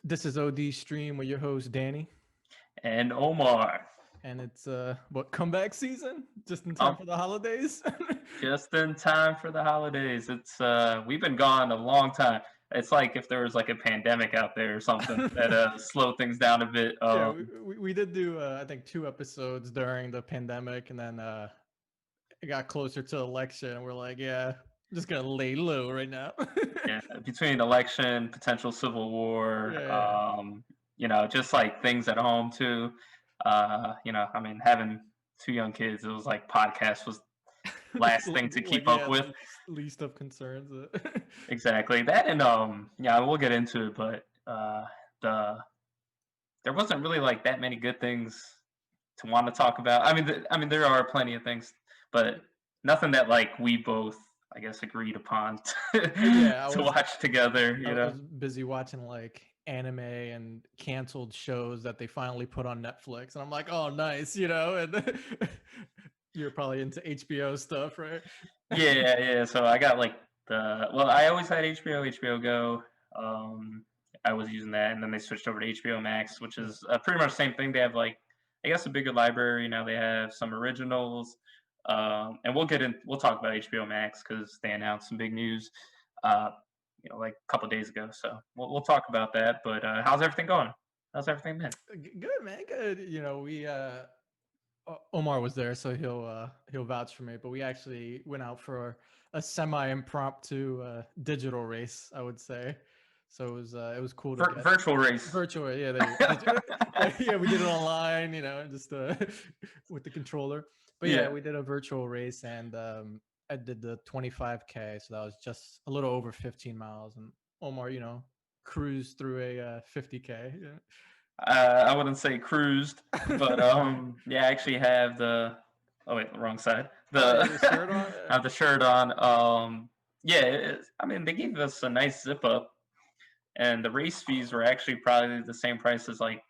This is OD Stream with your host Danny, And Omar. and it's what comeback season, just in time Um, for the holidays. just in time for the holidays. It's we've been gone a long time. It's like if there was like a pandemic out there or something that slowed things down a bit. Yeah, we did do I think 2 episodes during the pandemic, and then it got closer to election, and we're like, yeah, I'm just gonna lay low right now. Yeah, between election, potential civil war, Yeah, just like things at home too. I mean, having two young kids, it was like podcast was last thing to like keep up yeah, with. least of concerns. Exactly that, and yeah, we'll get into it, but the there wasn't really like that many good things to want to talk about. I mean, there are plenty of things, but nothing that like we both, I guess, agreed upon Yeah, to watch together. I was busy watching like anime and canceled shows that they finally put on Netflix, and I'm like, oh, nice, and you're probably into HBO stuff, right? Yeah. So I got like I always had HBO Go. I was using that, and then they switched over to HBO Max, which is pretty much the same thing. They have like, I guess, a bigger library. Now they have some originals, and we'll talk about HBO Max because they announced some big news, like a couple of days ago. So we'll talk about that. But how's everything going? How's everything been? Good, man, good. We Omar was there, so he'll vouch for me. But we actually went out for a semi-impromptu digital race, I would say. So it was cool to get Virtual race. virtual. Yeah, yeah, we did it online, just with the controller. But yeah, Yeah. we did a virtual race, and I did the 25K, so that was just a little over 15 miles. And Omar, cruised through a 50K. Yeah. I wouldn't say cruised, but yeah, I actually have the. Oh wait, the wrong side. Oh The yeah, the shirt on. I have the shirt on. Yeah, I mean they gave us a nice zip up, and the race fees were actually probably the same price as like,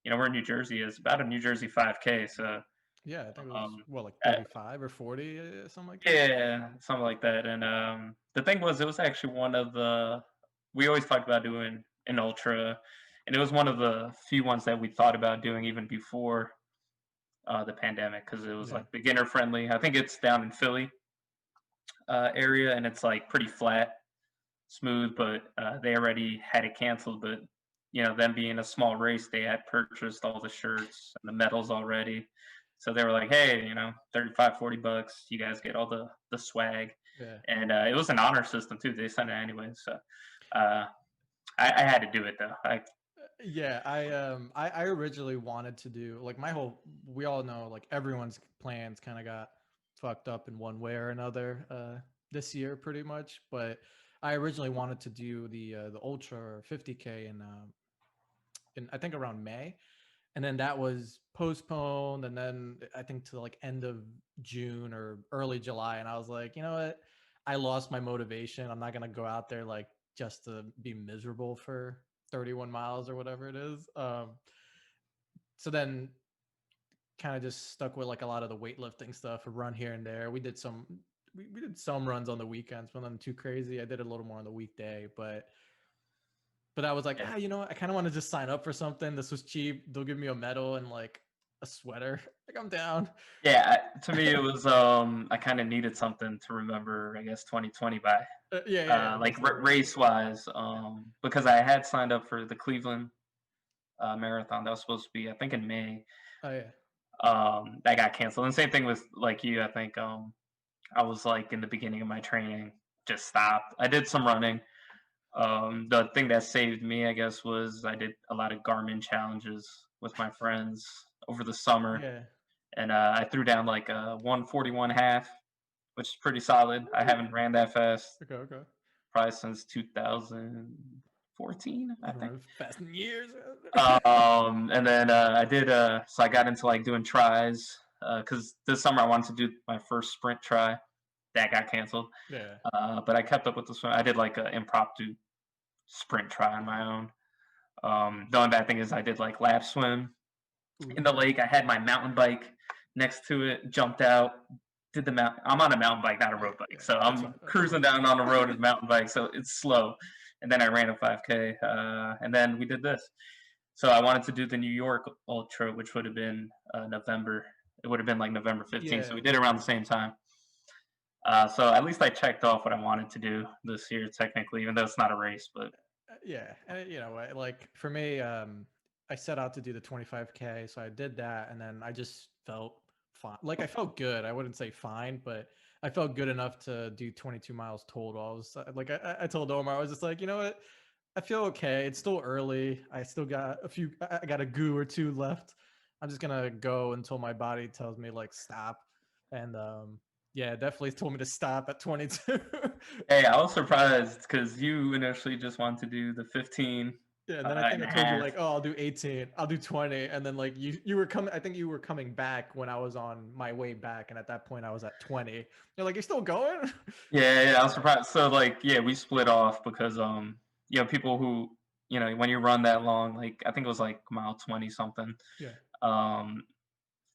where New Jersey is, about a New Jersey 5K. So Yeah, I think it was um, what, like uh, 35 or 40, something like that. yeah, something like that. And the thing was, it was actually one of the we always talked about doing an ultra, and it was one of the few ones that we thought about doing even before the pandemic because it was Yeah, like beginner friendly. I think it's down in Philly area, and it's like pretty flat, smooth. But they already had it canceled. But them being a small race, they had purchased all the shirts and the medals already. So they were like, hey, 35, $40, you guys get all the swag. yeah, And it was an honor system too. They sent it anyway. So uh, I had to do it though. yeah. I originally wanted to do like my whole. We all know like everyone's plans kind of got fucked up in one way or another this year, pretty much. But I originally wanted to do the ultra or 50K in I think around May, and then that was postponed, and then I think to like end of June or early July, and I was like, you know what, I lost my motivation. I'm not gonna go out there like just to be miserable for 31 miles or whatever it is. So then kind of just stuck with like a lot of the weightlifting stuff, a run here and there. We did some runs on the weekends, but nothing too crazy. I did a little more on the weekday, but I was like, Yeah. I kind of want to just sign up for something. This was cheap. They'll give me a medal and like a sweater. Like, I'm down. Yeah, to me it was I kind of needed something to remember, I guess 2020 by, Yeah. like That's the word. race wise, because I had signed up for the Cleveland marathon that was supposed to be, I think, in May. Oh yeah. That got canceled. And same thing with like you. I think I was like in the beginning of my training, just stopped. I did some running. The thing that saved me, I guess, was I did a lot of Garmin challenges with my friends over the summer, Yeah. and I threw down like a 141 half, which is pretty solid. I Ooh. haven't ran that fast Okay. probably since 2014, I I've think. run fast in years. And then I did. So I got into like doing tries because this summer I wanted to do my first sprint try. That got canceled. Yeah. But I kept up with the swim. I did like an impromptu sprint try on my own. The only bad thing is I did like lap swim Ooh, in the okay. lake. I had my mountain bike next to it, jumped out, did I'm on a mountain bike, not a road bike. Yeah. So That's fine. I'm cruising down on the road with a mountain bike, so it's slow. and then I ran a 5K, and then we did this. So I wanted to do the New York Ultra, which would have been November. It would have been like November 15th. So Yeah. we did it around the same time. So at least I checked off what I wanted to do this year, technically, even though it's not a race. But Yeah, and you know, like for me, I set out to do the 25K, so I did that, and then I just felt fine. Like I felt good. I wouldn't say fine, but I felt good enough to do 22 miles total. I was like, I told Omar, I was just like, you know what? I feel okay. It's still early. I still got a few. I got a goo or two left. I'm just gonna go until my body tells me like stop, and yeah, definitely told me to stop at 22. hey, I was surprised because you initially just wanted to do the 15 Yeah, and then I think and I a told you half. like, oh, I'll do 18, I'll do 20, and then like you were coming. I think you were coming back when I was on my way back, and at that point I was at 20. You're like, you're still going? Yeah, I was surprised. So like, yeah, we split off because people who when you run that long, like I think it was like mile 20 something. Yeah, Um,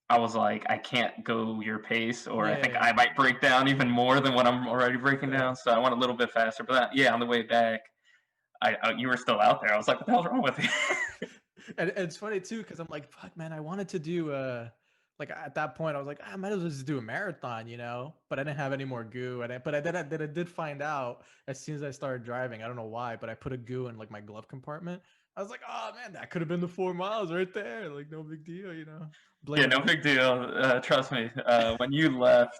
I was like, I can't go your pace, or I think yeah, I might break down even more than what I'm already breaking yeah. down. So I went a little bit faster. But yeah, on the way back, you were still out there. I was like, what the hell's wrong with you? And it's funny too because I'm like, fuck, man, I wanted to do like at that point I was like, I might as well just do a marathon, you know. But I didn't have any more goo, and but I did find out as soon as I started driving. I don't know why, but I put a goo in like my glove compartment. I was like, oh man, that could have been the 4 miles right there. Like no big deal, you know. Yeah, Blame no it. big deal. Trust me. When you left,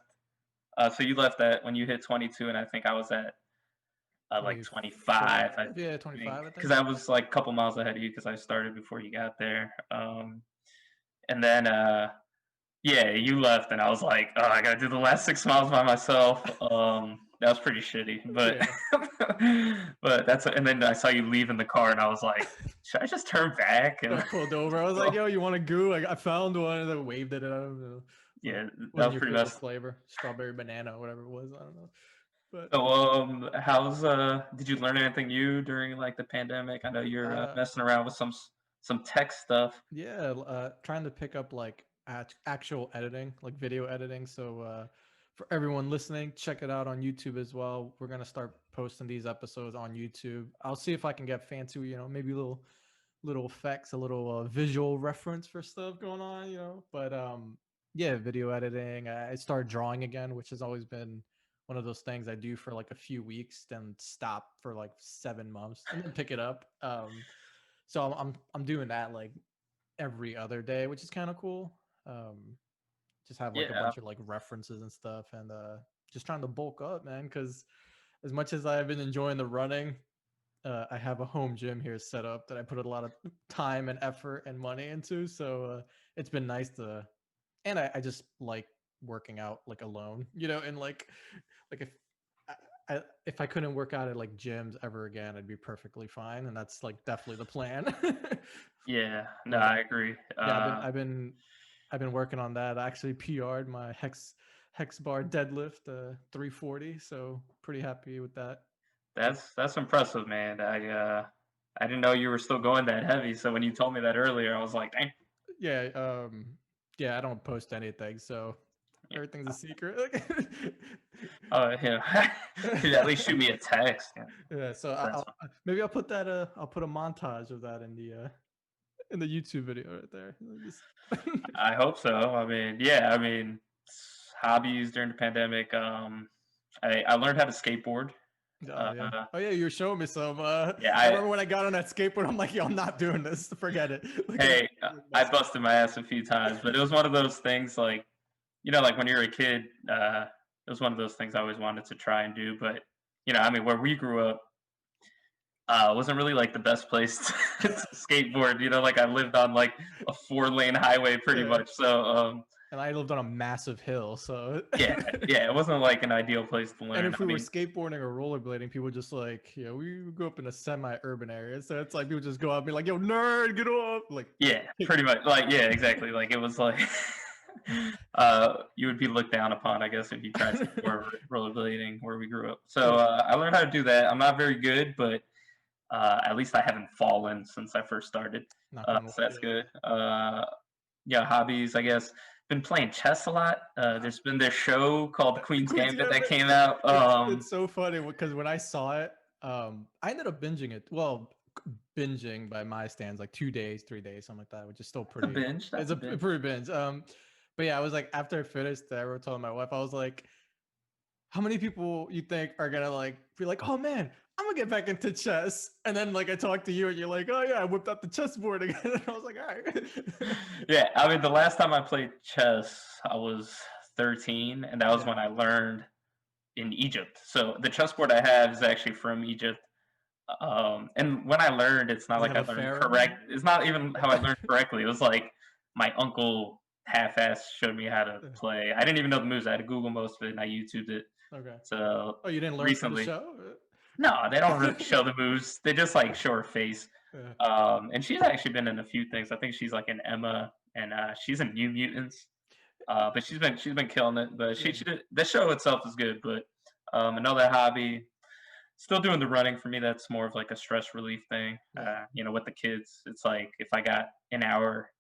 so you left at when you hit 22, and I think I was at like 25, I 24. Yeah, think, 25, I because think. I was like a couple miles ahead of you because I started before you got there. And then yeah, you left, and I was like, oh, I gotta do the last 6 miles by myself. That was pretty shitty, but Yeah. but and then I saw you leave in the car, and I was like, should I just turn back I and pulled over. I was like, go? yo, you want a goo? I found one and then waved it at him. So, Yeah, that wasn't was your pretty favorite messed. flavor? Strawberry banana, whatever it was. I don't know. But So, how's did you learn anything new during like the pandemic? I know you're uh messing around with some tech stuff. yeah, trying to pick up like actual editing, like video editing. So for everyone listening, check it out on YouTube as well. We're gonna start posting these episodes on YouTube. I'll see if I can get fancy, you know, maybe little effects, a little visual reference for stuff going on, you know. But yeah, video editing. I started drawing again, which has always been one of those things I do for like a few weeks, then stop for like 7 months, and then pick it up. So I'm doing that like every other day, which is kind of cool. Um, just have like a Yeah, bunch of like references and stuff, and just trying to bulk up, man. Because as much as I've been enjoying the running, I have a home gym here set up that I put a lot of time and effort and money into. So it's been nice to, and I just like working out like alone, you know, and like if I couldn't work out at like gyms ever again, I'd be perfectly fine, and that's like definitely the plan. yeah. No, But I agree. yeah, I've been working on that. I actually PR'd my hex bar deadlift 340, so pretty happy with that. Just That's impressive, man. I didn't know you were still going that heavy. So when you told me that earlier, I was like, dang. yeah, yeah, I don't post anything, so Yeah. everything's a secret. Oh, yeah. Could at least shoot me a text. Yeah, Yeah, so that's fine. maybe I'll put that I'll put a montage of that in the YouTube video right there. Just I hope so. I mean, yeah. I mean, hobbies during the pandemic. I learned how to skateboard. Oh yeah. Uh, Oh yeah, you were showing me some. yeah. I remember when I got on that skateboard, I'm like, yo, I'm not doing this. Forget it. Like, I'm Hey, I messing. busted my ass a few times, but it was one of those things like, like when you're a kid, it was one of those things I always wanted to try and do. But, I mean, where we grew up, wasn't really like the best place to skateboard. Like I lived on like a 4-lane highway pretty Yeah. much. So, And I lived on a massive hill, so. yeah, yeah, it wasn't like an ideal place to And learn. if I we were mean, skateboarding or rollerblading, people just like, we grew up in a semi-urban area, so it's like people just go out and be like, "Yo, nerd, get off!" Like, yeah, pretty much. Like, yeah, exactly. Like it was like, you would be looked down upon, I guess, if you tried skateboard rollerblading where we grew up. So yeah, I learned how to do that. I'm not very good, but at least I haven't fallen since I first started. knock on wood. So that's Yeah. good. Yeah, hobbies, I guess. Been playing chess a lot. There's been this show called The Queen's Gambit that Gambit. came out. It's so funny because when I saw it, I ended up binging it. Well, binging by my stands, like 2 days, 3 days, something like that, which is still That's a pretty. binge. It's That's a a binge. pretty binge. But yeah, I was like, after I finished, I wrote telling my wife, I was like, how many people you think are gonna like be like, oh man, I'm gonna get back into chess, and then like I talked to you, and you're like, oh yeah, I whipped out the chessboard again, and I was like, all right. Yeah, I mean, the last time I played chess, I was 13, and that was Yeah, when I learned in Egypt. So the chessboard I have is actually from Egypt. And when I learned, it's not does it like have I a learned pharaoh? correct. It's not even how I learned correctly. It was like my uncle half-ass showed me how to play. I didn't even know the moves. I had to Google most of it, and I YouTubed it. Okay. So Oh, you didn't learn for the recently, show? no, they don't really show the moves. They just like show her face. Yeah. And she's actually been in a few things. I think she's like in Emma, and she's in New Mutants. But she's been killing it. But Yeah. she did, the show itself is good. But another hobby, still doing the running for me. That's more of like a stress relief thing. Yeah. With the kids, it's like if I got an hour,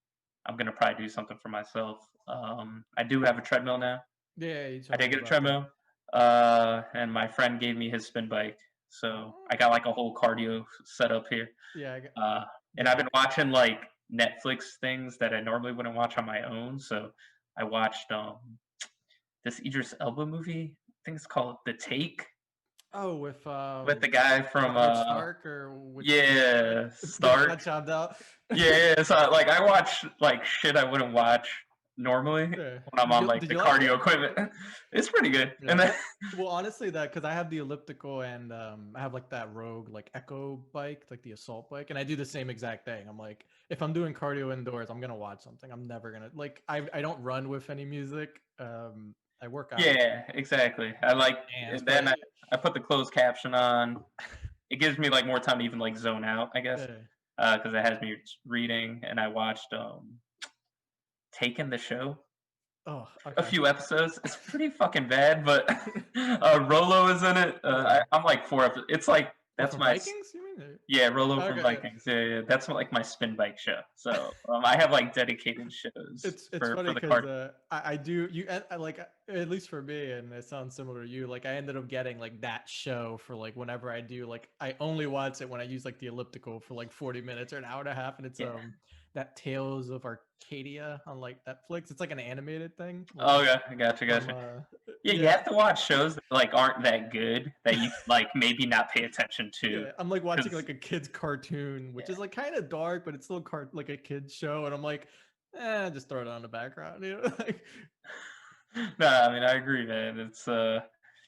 I'm gonna probably do something for myself. I do have a treadmill now. Yeah, you I told did me get a about that. treadmill, and my friend gave me his spin bike, so Oh. I got like a whole cardio setup here. Yeah, Uh, and I've yeah. been watching like Netflix things that I normally wouldn't watch on my own. So I watched this Idris Elba movie. I think it's called The Take, Oh, with the guy from Robert Stark or which one? yeah, That got Stark. chopped out. Yeah, so like I watch like shit I wouldn't watch normally when Yeah. I'm on like Did the you like it? cardio equipment. It's pretty good. Yeah. And then Well, honestly, that because I have the elliptical and I have like that Rogue like Echo bike, like the assault bike, and I do the same exact thing. I'm like, if I'm doing cardio indoors, I'm gonna watch something. I'm never gonna like I don't run with any music. I work out with yeah, exactly. I like, dance, and but then I put the closed caption on. It gives me like more time to even like zone out, I guess, yeah. because it has me reading. And I watched Taken the Show, Oh, a okay. few episodes. It's pretty fucking bad, but Rolo is in it. Yeah. I'm like 4 episodes. It's like Oh, that's from my Vikings, you mean? yeah, Rolo from Okay, yeah. Vikings. Yeah, yeah, that's like my spin bike show. So I have like dedicated shows It's for funny the because card. I do you I, like at least for me, and it sounds similar to you. Like I ended up getting like that show for like whenever I do like I only watch it when I use like the elliptical for like 40 minutes or an hour and a half, and it's Yeah. that Tales of Arcadia on like Netflix. It's like an animated thing. Like Oh it's yeah, gotcha, from gotcha. Yeah, you yeah. have to watch shows that like aren't that good that you like maybe not pay attention to, Yeah, I'm like watching because like a kid's cartoon, which is yeah. like kind of dark, but it's still like a kid's show, and I'm like, just throw it on the background, you know? Like, No, I mean I agree, man. It's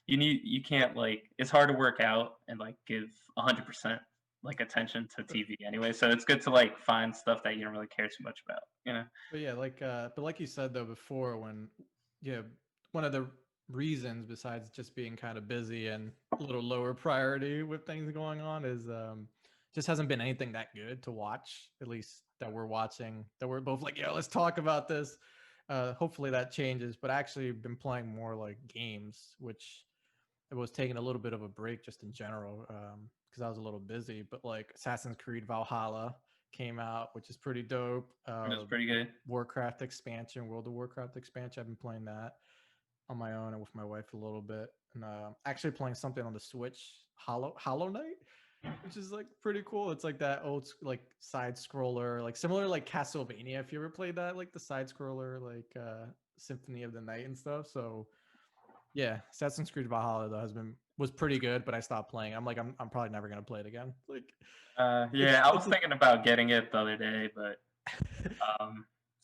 you can't like it's hard to work out and like give 100% like attention to TV anyway. So it's good to like find stuff that you don't really care too much about, you know? but yeah, but like you said though before, when yeah, one of the reasons besides just being kind of busy and a little lower priority with things going on is just hasn't been anything that good to watch, at least that we're watching. That we're both like, yeah, let's talk about this. Hopefully that changes, but I actually been playing more like games, which I was taking a little bit of a break just in general because I was a little busy. But like Assassin's Creed Valhalla came out, which is pretty dope. It's pretty good. Warcraft expansion, World of Warcraft expansion. I've been playing that on my own and with my wife a little bit, and actually playing something on the Switch, Hollow Knight, which is like pretty cool. It's like that old like side scroller, like similar like Castlevania. If you ever played that, like the side scroller, like Symphony of the Night and stuff. So yeah, Assassin's Creed Valhalla though was pretty good, but I stopped playing. I'm like I'm probably never gonna play it again. Like Yeah, I was it's a thinking about getting it the other day, but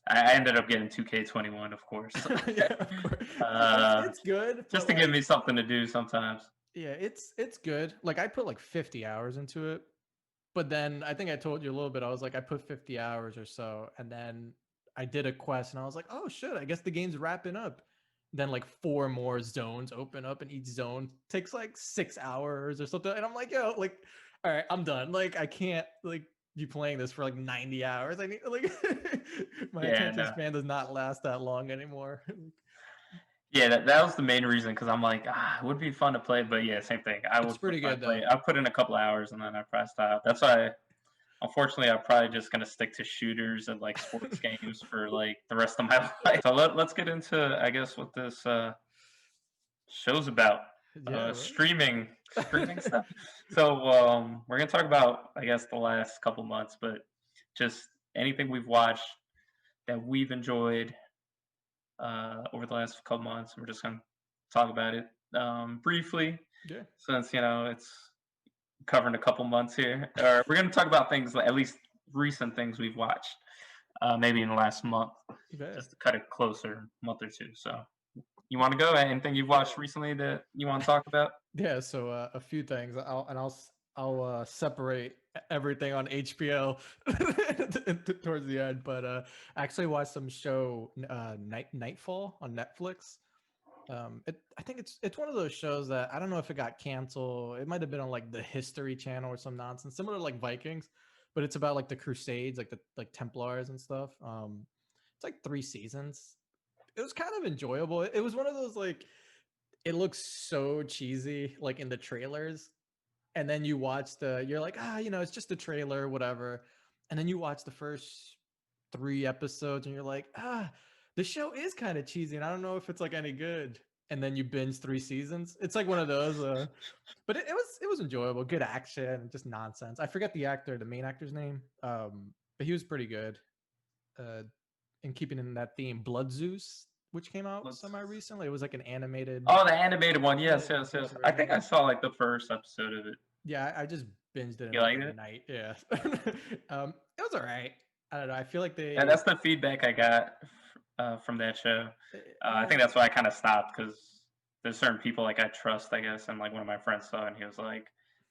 I ended up getting 2K21, of course, yeah, of course. uh, It's good, just but to give like me something to do sometimes. yeah, it's good. Like I put like 50 hours into it, but then I think I told you a little bit. I was like I put 50 hours or so, and then I did a quest, and I was like, oh shit, I guess the game's wrapping up. Then like four more zones open up, and each zone takes like 6 hours or something. And I'm like, yo, like, all right, I'm done. Like I can't like be playing this for like 90 hours. I need like my Yeah, attention no. span does not last that long anymore. Yeah, that was the main reason because I'm like, it would be fun to play, but yeah, same thing. I It's would pretty probably good play. though. I put in a couple hours and then I probably stop. That's why, unfortunately, I'm probably just gonna stick to shooters and like sports games for like the rest of my life. So let's get into, I guess, what this show's about. Yeah, right. Streaming. streaming stuff. So we're gonna talk about, I guess, the last couple months, but just anything we've watched that we've enjoyed over the last couple months. We're just gonna talk about it briefly, Yeah. since it's covering a couple months here. Or we're gonna talk about things at least recent things we've watched, maybe in the last month, Yeah. just to cut it closer, month or two. So you want to go? Anything you've watched recently that you want to talk about? Yeah, so a few things. I'll separate everything on HBO towards the end, but I actually watched some show Nightfall on Netflix. I think it's one of those shows that I don't know if it got canceled. It might have been on like the History Channel or some nonsense, similar to like Vikings, but it's about like the Crusades, like the Templars and stuff. It's like 3 seasons. It was kind of enjoyable. It was one of those like it looks so cheesy like in the trailers, and then you watch you're like, it's just a trailer, whatever, and then you watch the first 3 episodes and you're like, the show is kind of cheesy and I don't know if it's like any good, and then you binge 3 seasons. It's like one of those but it was enjoyable, good action, just nonsense. I forget the main actor's name, but he was pretty good. uh and keeping in that theme, Blood Zeus, which came out semi recently. It was like an animated. Oh, the animated one. Yes, Yeah, yes, yes. I think I saw like the first episode of it. yeah, I just binged it in You like liked a it? night. Yeah. It was all right. I don't know. I feel like And they. that's the feedback I got from that show. I think Yeah. that's why I kind of stopped, because there's certain people like I trust, I guess, and like one of my friends saw it and he was like,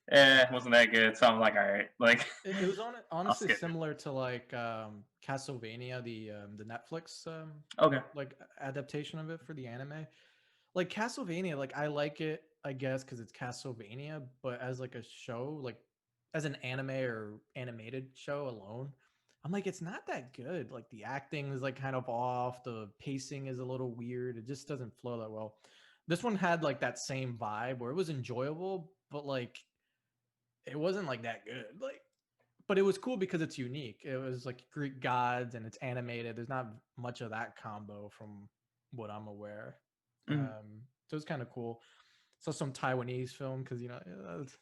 it wasn't that good. So I'm like, all right, like It was I'll honestly skip it. similar to like Castlevania, the Netflix Okay. like adaptation of it for the anime. Like Castlevania, like I like it, I guess, because it's Castlevania, but as like a show, like as an anime or animated show alone, I'm like, it's not that good. Like the acting is like kind of off, the pacing is a little weird. It just doesn't flow that well. This one had like that same vibe where it was enjoyable, but like it wasn't like that good. Like, but it was cool because it's unique. It was like Greek gods and it's animated. There's not much of that combo from what I'm aware. Mhm. So it's kind of cool. So some Taiwanese film because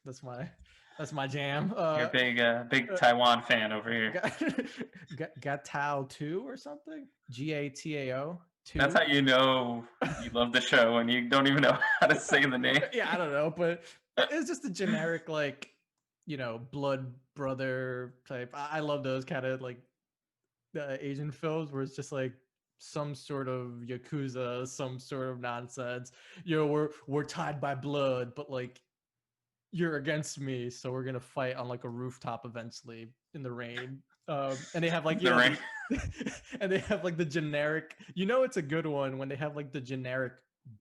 that's my jam. You're a big Taiwan fan over here. Gatao 2 or something. Gatao That's 2. how you know you love the show and you don't even know how to say the name. Yeah, I don't know, but it's just a generic like blood brother type. I love those kind of like Asian films where it's just like some sort of yakuza, some sort of nonsense. We're tied by blood, but like you're against me, so we're gonna fight on like a rooftop eventually in the rain. And they have like The ring. and they have like the generic. It's a good one when they have like the generic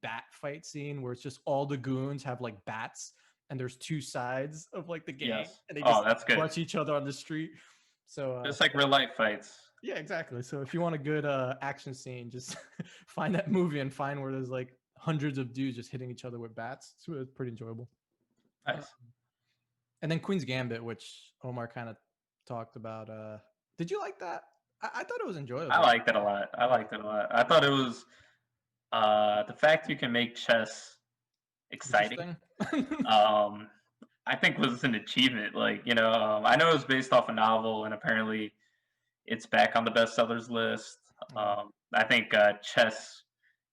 bat fight scene where it's just all the goons have like bats, and there's two sides of like the gang, Yes. and they Oh, just that's good. punch each other on the street. So Just like real life fights. yeah, exactly. So if you want a good action scene, just find that movie and find where there's like hundreds of dudes just hitting each other with bats. It's pretty enjoyable. Uh, Nice. and then Queen's Gambit, which Omar kind of talked about. Did you like that? I thought it was I enjoyable. liked it a lot. I liked it a lot. I thought it was the fact you can make chess exciting. Interesting. I think was an achievement. Like I know it was based off a novel, and apparently it's back on the bestsellers list. I think chess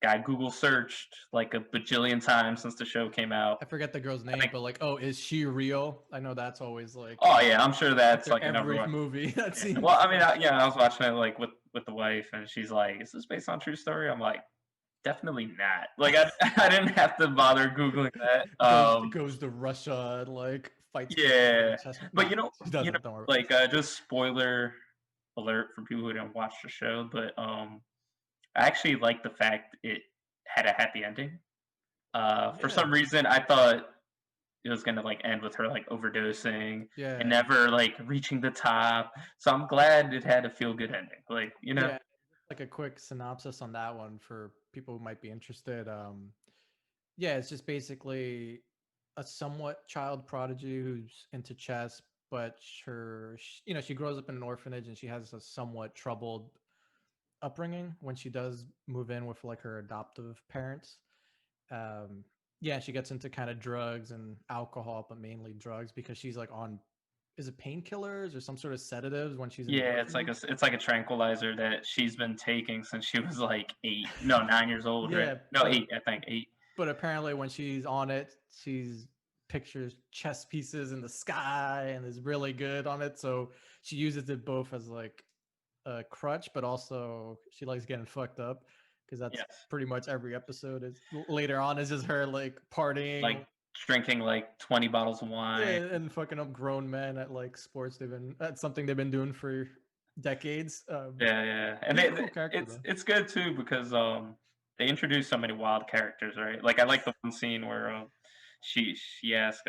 got Google searched like a bajillion times since the show came out. I forget the girl's name, but like, is she real? I know that's always like. Oh yeah, I'm sure that's like a number every one movie that Yeah. seems. Well, I mean, I was watching it like with the wife, and she's like, "Is this based on true story?" I'm like, "Definitely not." Like, I didn't have to bother googling that. Goes to Russia and like fights. Yeah, but She doesn't. Don't worry. like just spoiler alert for people who don't watch the show. But I actually like the fact it had a happy ending. For some reason, I thought it was gonna like end with her like overdosing and never like reaching the top. So I'm glad it had a feel good ending. Like Yeah, like a quick synopsis on that one for people who might be interested. Yeah, it's just basically a somewhat child prodigy who's into chess, but she grows up in an orphanage and she has a somewhat troubled upbringing when she does move in with like her adoptive parents. Yeah, she gets into kind of drugs and alcohol, but mainly drugs because she's like on, is it painkillers or some sort of sedatives when she's in Yeah, it's like prison? it's like a tranquilizer that she's been taking since she was like 8, no, 9 years old, right? Yeah, No, 8, I think 8. but apparently when she's on it, she's pictures chess pieces in the sky and is really good on it. So she uses it both as like a crutch, but also she likes getting fucked up because that's Yes, pretty much every episode is later on is just her like partying. like drinking like 20 bottles of wine. Yeah, and fucking up grown men at like sports. They've been that's something they've been doing for decades. Yeah, yeah, and She's a cool character it's though. it's good too because they introduce so many wild characters, right? Like I like the one scene where she asks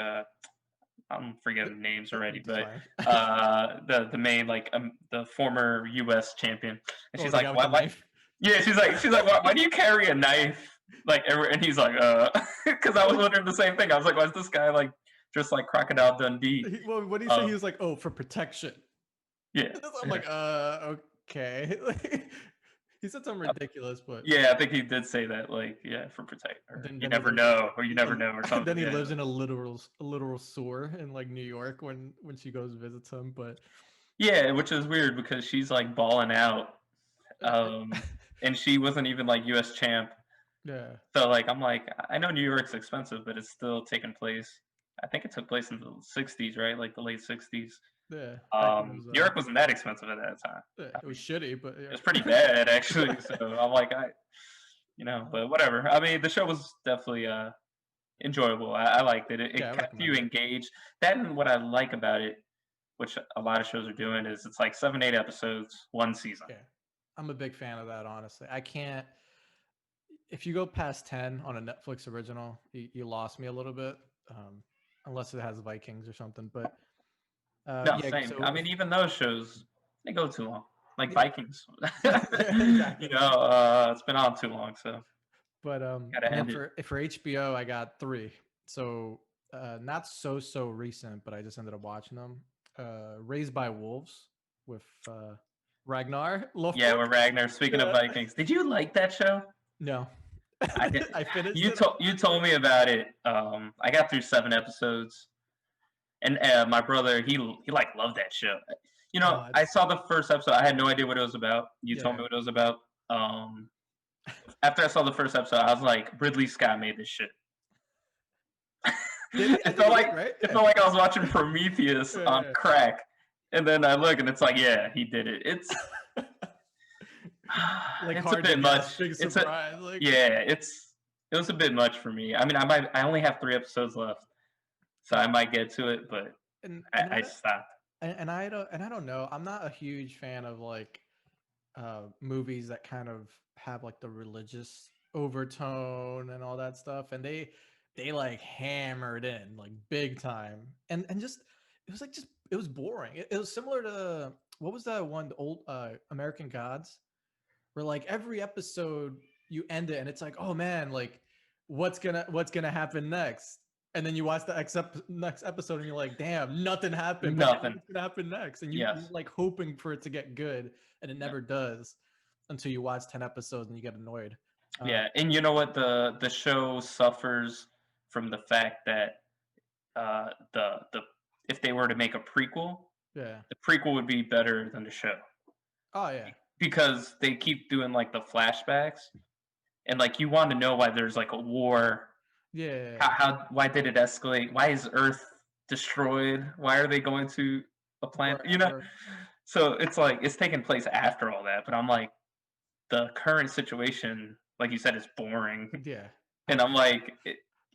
I'm forgetting names already, It's but fine. the main like the former U.S. champion, and Oh, she's the like, guy with the why? knife. Yeah, she's like, why do you carry a knife? Like, and he's like, because I was wondering the same thing. I was like, why is this guy like just like Crocodile Dundee? Well, what did he say? He Um, was like, "Oh, for protection." yeah, I'm like, okay. He said something ridiculous, but yeah, I think he did say that, like, yeah, for protect, or then you then he never lives in know, or you never know, or then something. he Yeah, lives in a literal sewer in like New York when she goes visits him. But yeah, which is weird because she's like balling out, um, and she wasn't even like U.S. champ. yeah, So like I'm like I know New York's expensive, but it's still taking place. I think it took place in the '60s, right? Like the late '60s. yeah. Back when it was New York wasn't that expensive at that time. yeah, I it was mean, shitty, but it was pretty yeah. bad actually. So I'm like but whatever. I mean, the show was definitely enjoyable. I liked it. It Yeah, I kept you recommend it. engaged. That and what I like about it, which a lot of shows are doing, is it's like 7, 8 episodes, one season. Yeah, I'm a big fan of that. Honestly, I can't. If you go past 10 on a Netflix original, you lost me a little bit. Unless it has Vikings or something, but No, yeah. same. So I if mean, even those shows they go too long. Like yeah, Vikings, yeah, exactly. it's been on too long, so But gotta and then end it. for HBO, I got three. So not so recent, but I just ended up watching them. Raised by Wolves with Ragnar Yeah, Lothbrok. we're Ragnar. Speaking of Yeah. Vikings, did you like that show? No, I did. I finished You it. told me about it. I got through 7 episodes, and my brother he like loved that show. I It's saw the first episode. I had no idea what it was about. You told yeah. me what it was about. Um, After I saw the first episode, I was like, Ridley Scott made this shit. Did he? I it think felt he like did, right? it Yeah. felt like I was watching Prometheus on Yeah. crack, and then I look and it's like, yeah, he did it. Like It's a hard to bit guess, much. big It's a surprise. Like Yeah, it was a bit much for me. I mean, I only have 3 episodes left, so I might get to it, but and and I stopped. I don't know. I'm not a huge fan of like movies that kind of have like the religious overtone and all that stuff, and they like hammered in like big time, and just it was like just it was boring. It was similar to what was that one, the old American Gods, where like every episode you end it and it's like, oh man, like what's gonna happen next, and then you watch the next episode and you're like, damn, nothing happened, but now Nothing. what's gonna happen next, and you're Yes. like hoping for it to get good, and it Yeah. never does until you watch 10 episodes and you get annoyed. uh, Yeah, and you know what? The show suffers from the fact that the if they were to make a prequel, yeah. the prequel would be better than the show Oh yeah. because they keep doing like the flashbacks and like you want to know why there's like a war. Yeah. Why did it escalate? Why is Earth destroyed? Why are they going to a planet? Wherever. So it's like it's taking place after all that. But I'm like, the current situation, like you said, is boring, Yeah. and I'm like,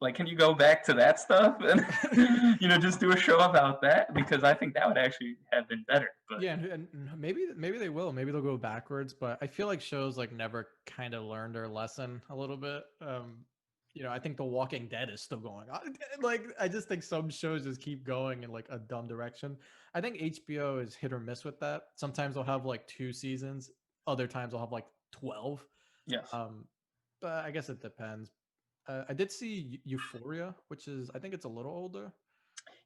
like, can you go back to that stuff and just do a show about that because I think that would actually have been better. But Yeah, and maybe they will. Maybe they'll go backwards, but I feel like shows like never kind of learned their lesson a little bit. I think The Walking Dead is still going on. Like, I just think some shows just keep going in like a dumb direction. I think HBO is hit or miss with that. Sometimes they'll have like 2 seasons, other times they'll have like 12. yes, Um, but I guess it depends. I did see Euphoria, which is I think it's a little older.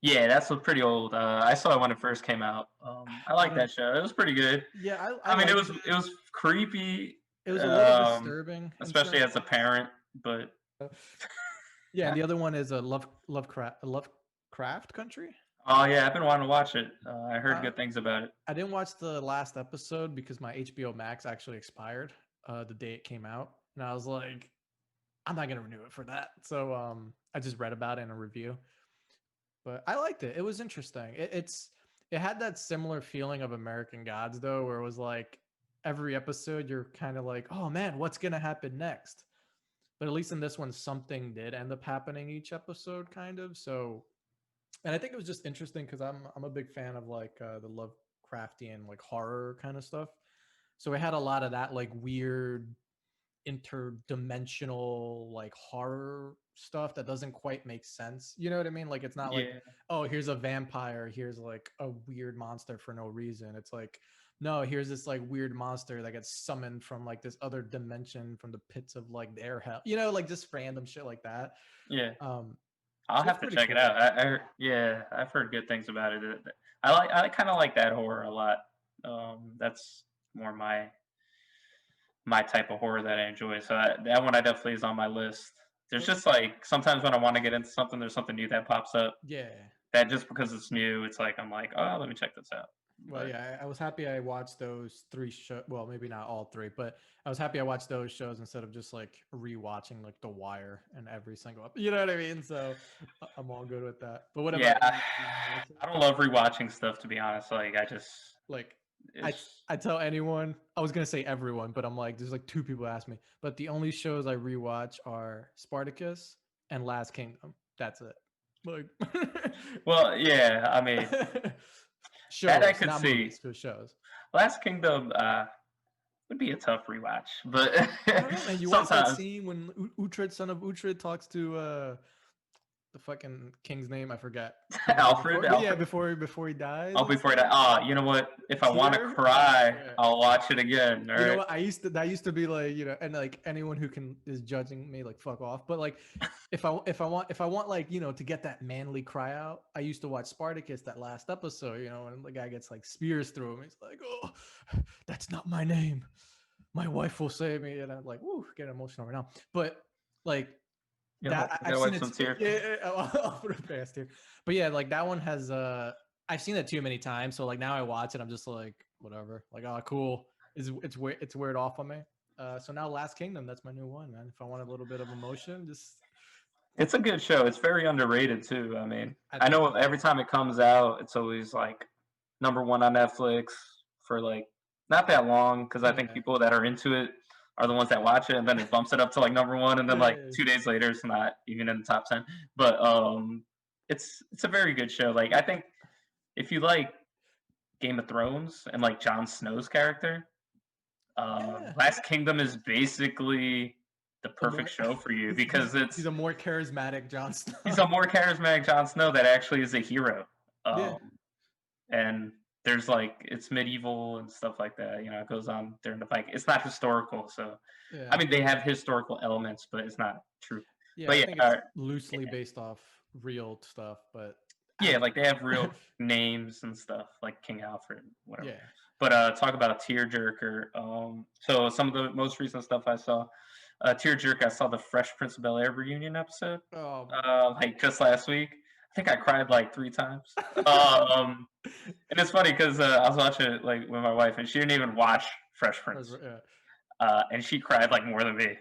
yeah, that's pretty old. I saw it when it first came out. I I like don't. that show. It was pretty good. Yeah, I I mean, liked it was creepy, it. It was a little disturbing in especially certain as a parent. But points. Yeah, and the other one is a Lovecraft Country. Oh yeah, I've been wanting to watch it. I heard Uh, good things about it. I didn't watch the last episode because my HBO Max actually expired the day it came out, and I was like, I'm not gonna renew it for that. So I just read about it in a review, but I liked it. It was interesting. It had that similar feeling of American Gods though, where it was like every episode you're kind of like, oh man, what's gonna happen next? But at least in this one, something did end up happening each episode, kind of. So, and I think it was just interesting because I'm a big fan of like the Lovecraftian like horror kind of stuff. So it had a lot of that like weird interdimensional like horror stuff that doesn't quite make sense. You know what I mean? Like it's not like, Yeah, oh, here's a vampire, here's like a weird monster for no reason. It's like, no, here's this like weird monster that gets summoned from like this other dimension from the pits of like their hell. You know, like just random shit like that. yeah. Um I'll so it's have to pretty check it cool. out. Yeah, I've heard good things about it. I kind of like that horror a lot. That's more my type of horror that I enjoy. So that one I definitely is on my list. There's Well, just like sometimes when I want to get into something, there's something new that pops up. yeah. That just because it's new, it's like I'm like, oh, let me check this out. Well, But yeah, I was happy I watched those three shows. Well, maybe not all three, but I was happy I watched those shows instead of just like rewatching like The Wire and every single You know what I mean? So I'm all good with that. But what yeah, about you? Do you watch it? I don't love rewatching stuff to be honest. Like I just Like, I it's I tell anyone. I was gonna say everyone, but I'm like, there's like two people ask me. But the only shows I rewatch are Spartacus and Last Kingdom. That's it. Like well, yeah. I mean that I shows, could not see. movies, but shows. Last Kingdom would be a tough rewatch, but I don't know, man. You watch that sometimes scene when Uhtred, son of Uhtred, talks to the fucking king's name. I forget. Alfred, Before, but yeah, Alfred. before he dies Oh, and before stuff. that, oh, you know what? If I want to Tear. cry, Yeah. I'll watch it again. All You know right. what? That used to be like, you know, and like anyone who can is judging me, like fuck off. But like, if I want like, you know, to get that manly cry out, I used to watch Spartacus, that last episode, you know, and the guy gets like spears through him. He's like, oh, that's not my name. My wife will save me, and I'm like, woo, getting emotional right now. But like that, You I've gotta seen wipe it. some tears. Yeah, I'll put it past here. But yeah, like that one has. I've seen it too many times, so like now I watch it, I'm just like, whatever. Like, oh, cool. It's weird off on me. So now Last Kingdom, that's my new one, man. If I want a little bit of emotion, just It's a good show. It's very underrated too. I mean, I I think know so. every time it comes out, it's always like number one on Netflix for like not that long because I think Yeah, people that are into it are the ones that watch it, and then it bumps it up to like number one, and then like yeah, 2 days later, it's not even in the top 10. But it's a very good show. Like I think if you like Game of Thrones and like Jon Snow's character, yeah. Last Kingdom is basically the A more, perfect show for you he's, because he's a more charismatic Jon Snow. he's a more charismatic Jon Snow that actually is a hero. Yeah, And there's like it's medieval and stuff like that. You know, it goes on during the Viking. It's not historical, so yeah, I mean they have historical elements, but it's not true. yeah. But I yeah, think it's loosely based off real stuff, but yeah, like they have accurate. real names and stuff, like King Alfred, whatever. Yeah. But talk about a tearjerker. So some of the most recent stuff I saw, tearjerker. I saw the Fresh Prince of Bel Air reunion episode, Oh my god. like just last week. I think I cried like 3 times. Um, and it's funny because I was watching it like with my wife, and she didn't even watch Fresh Prince, Yeah. and she cried like more than me.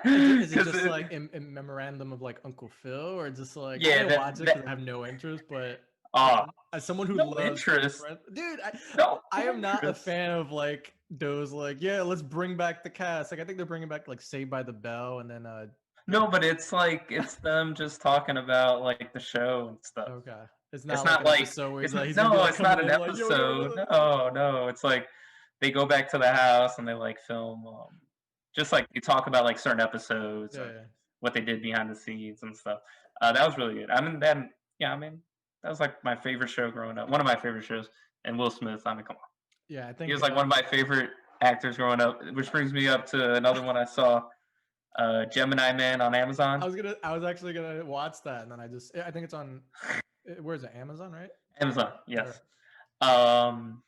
Is it 'Cause just like in memorandum of like Uncle Phil, or just like I yeah, didn't watch it because I have no interest, but uh, as someone who no loves interest, Dude, no I am not a interest. fan of like those like yeah, let's bring back the cast. Like I think they're bringing back like Saved by the Bell, and then No, but it's like it's them just talking about like the show and stuff. okay, it's It's not like not an like episode where it's he's gonna be no, like it's coming not an in like yo episode. yo. No, no, it's like they go back to the house and they like film, just like they talk about like certain episodes Yeah, or yeah, what they did behind the scenes and stuff. That was really good. I mean, then yeah, I mean that was like my favorite show growing up. One of my favorite shows. And Will Smith. I mean, come on, yeah. I he think was like one of my favorite actors growing up. Which brings me up to another one I saw, Gemini Man on Amazon. I was actually gonna watch that, and then I think it's on where is it? Amazon, right? Amazon, Or yes. Um,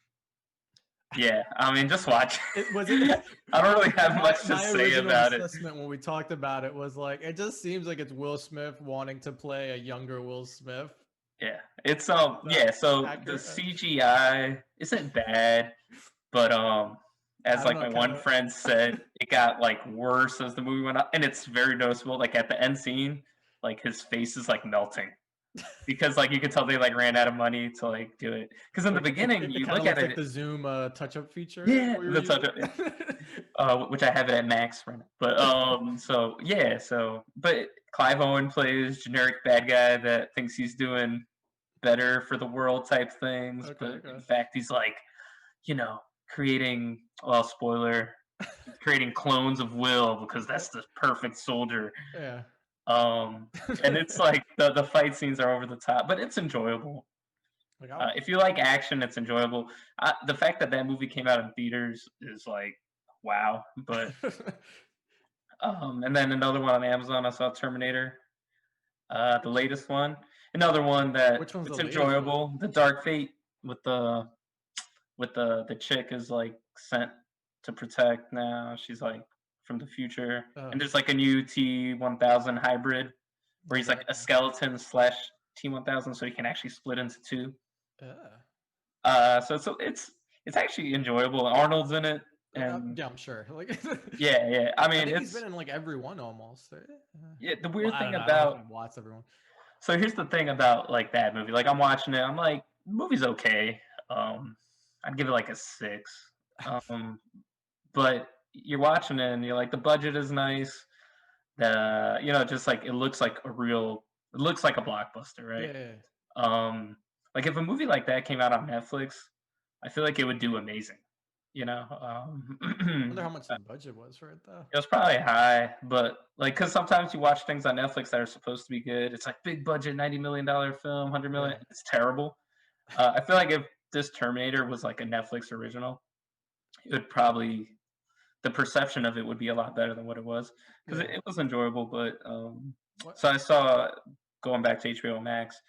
Yeah, I mean, just watch. Was it? I don't really have much to say about it. My assessment when we talked about it was like, it just seems like it's Will Smith wanting to play a younger Will Smith. Yeah, it's yeah. So the CGI isn't bad, but as like my one friend said, it got like worse as the movie went on, and it's very noticeable. Like at the end scene, like his face is like melting. Because like you could tell they like ran out of money to like do it. Because in the beginning, you look at it, like the Zoom touch-up feature. Yeah, the touch-up, which I have it at max right now. But so yeah, but Clive Owen plays generic bad guy that thinks he's doing better for the world type things, but in fact he's like, creating, well, spoiler, creating clones of Will because that's the perfect soldier. Yeah. And it's like the fight scenes are over the top, but it's enjoyable. If you like action, it's enjoyable. The fact that movie came out in theaters is like, wow. But and then another one on Amazon, I saw Terminator, the latest one. Another one that it's enjoyable. The Dark Fate with the chick is like sent to protect now. She's like from the future, and there's like a new T-1000 hybrid where he's like a skeleton / T-1000, so he can actually split into two. So it's actually enjoyable. Arnold's in it, and yeah, I'm sure. Like, yeah. I mean, he's been in like every one almost. Yeah, the weird thing about watch everyone. So here's the thing about like that movie. Like I'm watching it, I'm like, the movie's okay. I'd give it like a 6. But you're watching it and you're like, the budget is nice. Just like it looks like a blockbuster, right? Yeah. Like if a movie like that came out on Netflix, I feel like it would do amazing. I wonder how much the budget was for it though. It was probably high, but like, cause sometimes you watch things on Netflix that are supposed to be good. It's like big budget, $90 million film, $100 million. Yeah. It's terrible. I feel like if this Terminator was like a Netflix original, it would probably, the perception of it would be a lot better than what it was, because it was enjoyable. But so I saw, going back to HBO Max,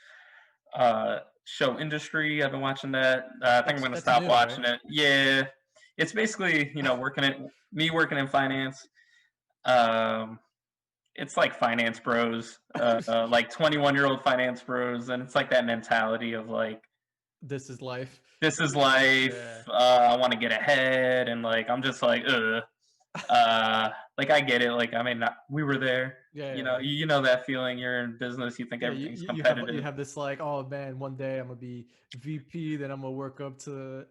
show Industry. I've been watching that. I think I'm gonna stop watching it. Yeah, it's basically working in finance. It's like finance bros, like 21-year-old finance bros, and it's like that mentality of like, this is life. Yeah. I want to get ahead, and like I'm just like, like I get it. Like I mean, we were there. Yeah. You know that feeling. You're in business. You think everything's competitive. You have this like, oh man, one day I'm gonna be VP, then I'm gonna work up to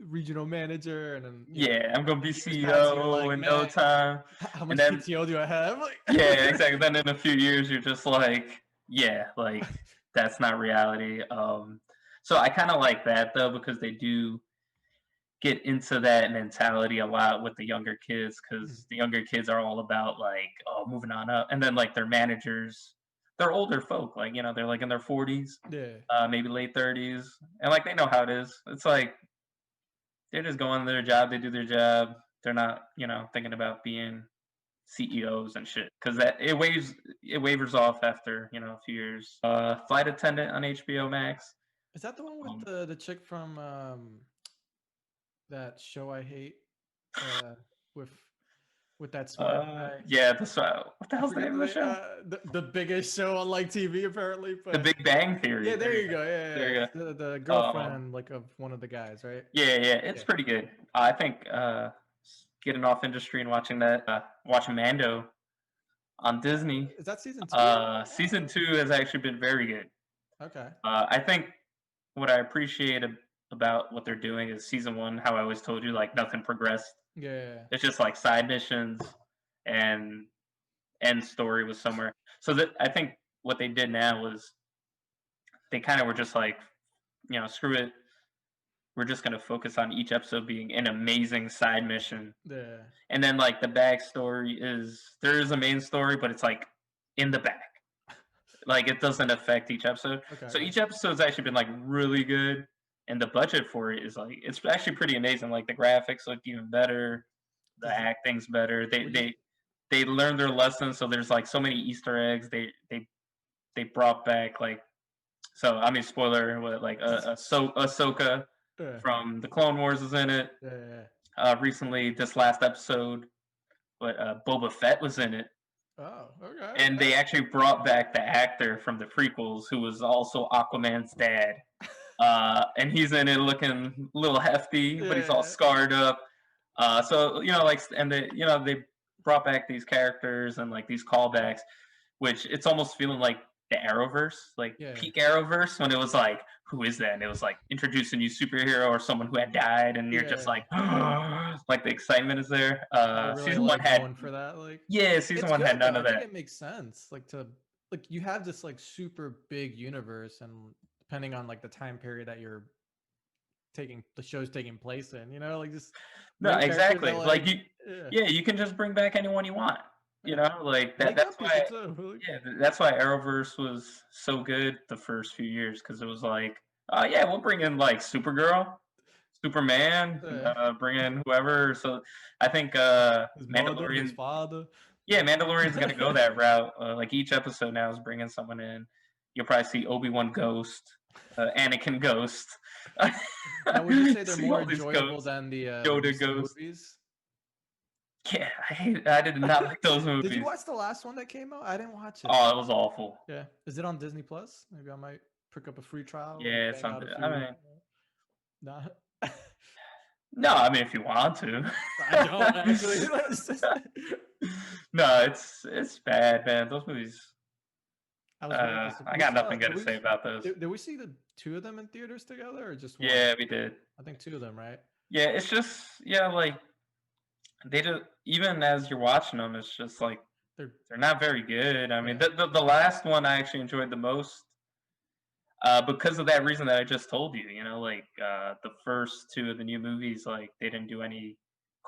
regional manager, and then I'm gonna be CEO in no time. How much PTO do I have? Like, yeah, exactly. Then in a few years, you're just like, like that's not reality. So I kind of like that though, because they do get into that mentality a lot with the younger kids, because the younger kids are all about like, moving on up, and then like their managers, they're older folk, like they're like in their 40s, maybe late 30s, and like they know how it is. It's like they're just going to their job, they do their job, they're not thinking about being CEOs and shit, because that it wavers off after a few years. Flight Attendant on HBO Max. Is that the one with the chick from that show I hate, with that smart guy? Yeah, what the hell's the name of the show? The biggest show on like TV apparently. But... The Big Bang Theory. Yeah, there you go. Yeah, there you go. The girlfriend like of one of the guys, right? Yeah, it's pretty good. I think getting off Industry and watching Mando on Disney. Is that season 2? Season 2 has actually been very good. Okay. I think what I appreciate about what they're doing is season 1, how I always told you, like nothing progressed. Yeah. It's just like side missions and end story was somewhere. So that I think what they did now was they kind of were just like, screw it. We're just going to focus on each episode being an amazing side mission. Yeah. And then like the backstory there is a main story, but it's like in the back. Like it doesn't affect each episode. Okay. So each episode's actually been like really good. And the budget for it is like, it's actually pretty amazing. Like the graphics look even better. The acting's better. They learned their lessons. So there's like so many Easter eggs. They brought back like, so I mean, spoiler, like Ahsoka Yeah. from the Clone Wars is in it. Recently, this last episode, but Boba Fett was in it. Oh, okay. And they actually brought back the actor from the prequels who was also Aquaman's dad. And he's in it looking a little hefty, but he's all scarred up. So, like, and they brought back these characters and like these callbacks, which it's almost feeling like the Arrowverse, like peak Arrowverse, when it was like, who is that? And it was like introduce a new superhero or someone who had died, and you're just like, like the excitement is there. Really season one had going for that, like season one had none of that. I think it makes sense, like you have this like super big universe, and depending on like the time period that you're the show's taking place in, like just no, exactly. Like you can just bring back anyone you want. Like that. That's why. That's why Arrowverse was so good the first few years, because it was like, oh yeah, we'll bring in like Supergirl, Superman, bring in whoever. So I think Mandalorian's father. Yeah, Mandalorian's gonna go that route. Like each episode now is bringing someone in. You'll probably see Obi-Wan Ghost, Anakin Ghost. Now, would you say they're more enjoyable than the Yoda Ghost movies? Yeah, I did not like those movies. Did you watch the last one that came out? I didn't watch it. Oh, it was awful. Yeah. Is it on Disney Plus? Maybe I might pick up a free trial. Yeah, it's on. Nah. No, I mean if you want to. I don't actually. No, it's bad, man. Those movies. I got nothing good to say about those. Did we see the two of them in theaters together, or just one? Yeah, we did. I think two of them, right? Yeah, it's just like they do. Even as you're watching them, it's just like they're not very good. I mean, the last one I actually enjoyed the most, because of that reason that I just told you. Like the first two of the new movies, like they didn't do any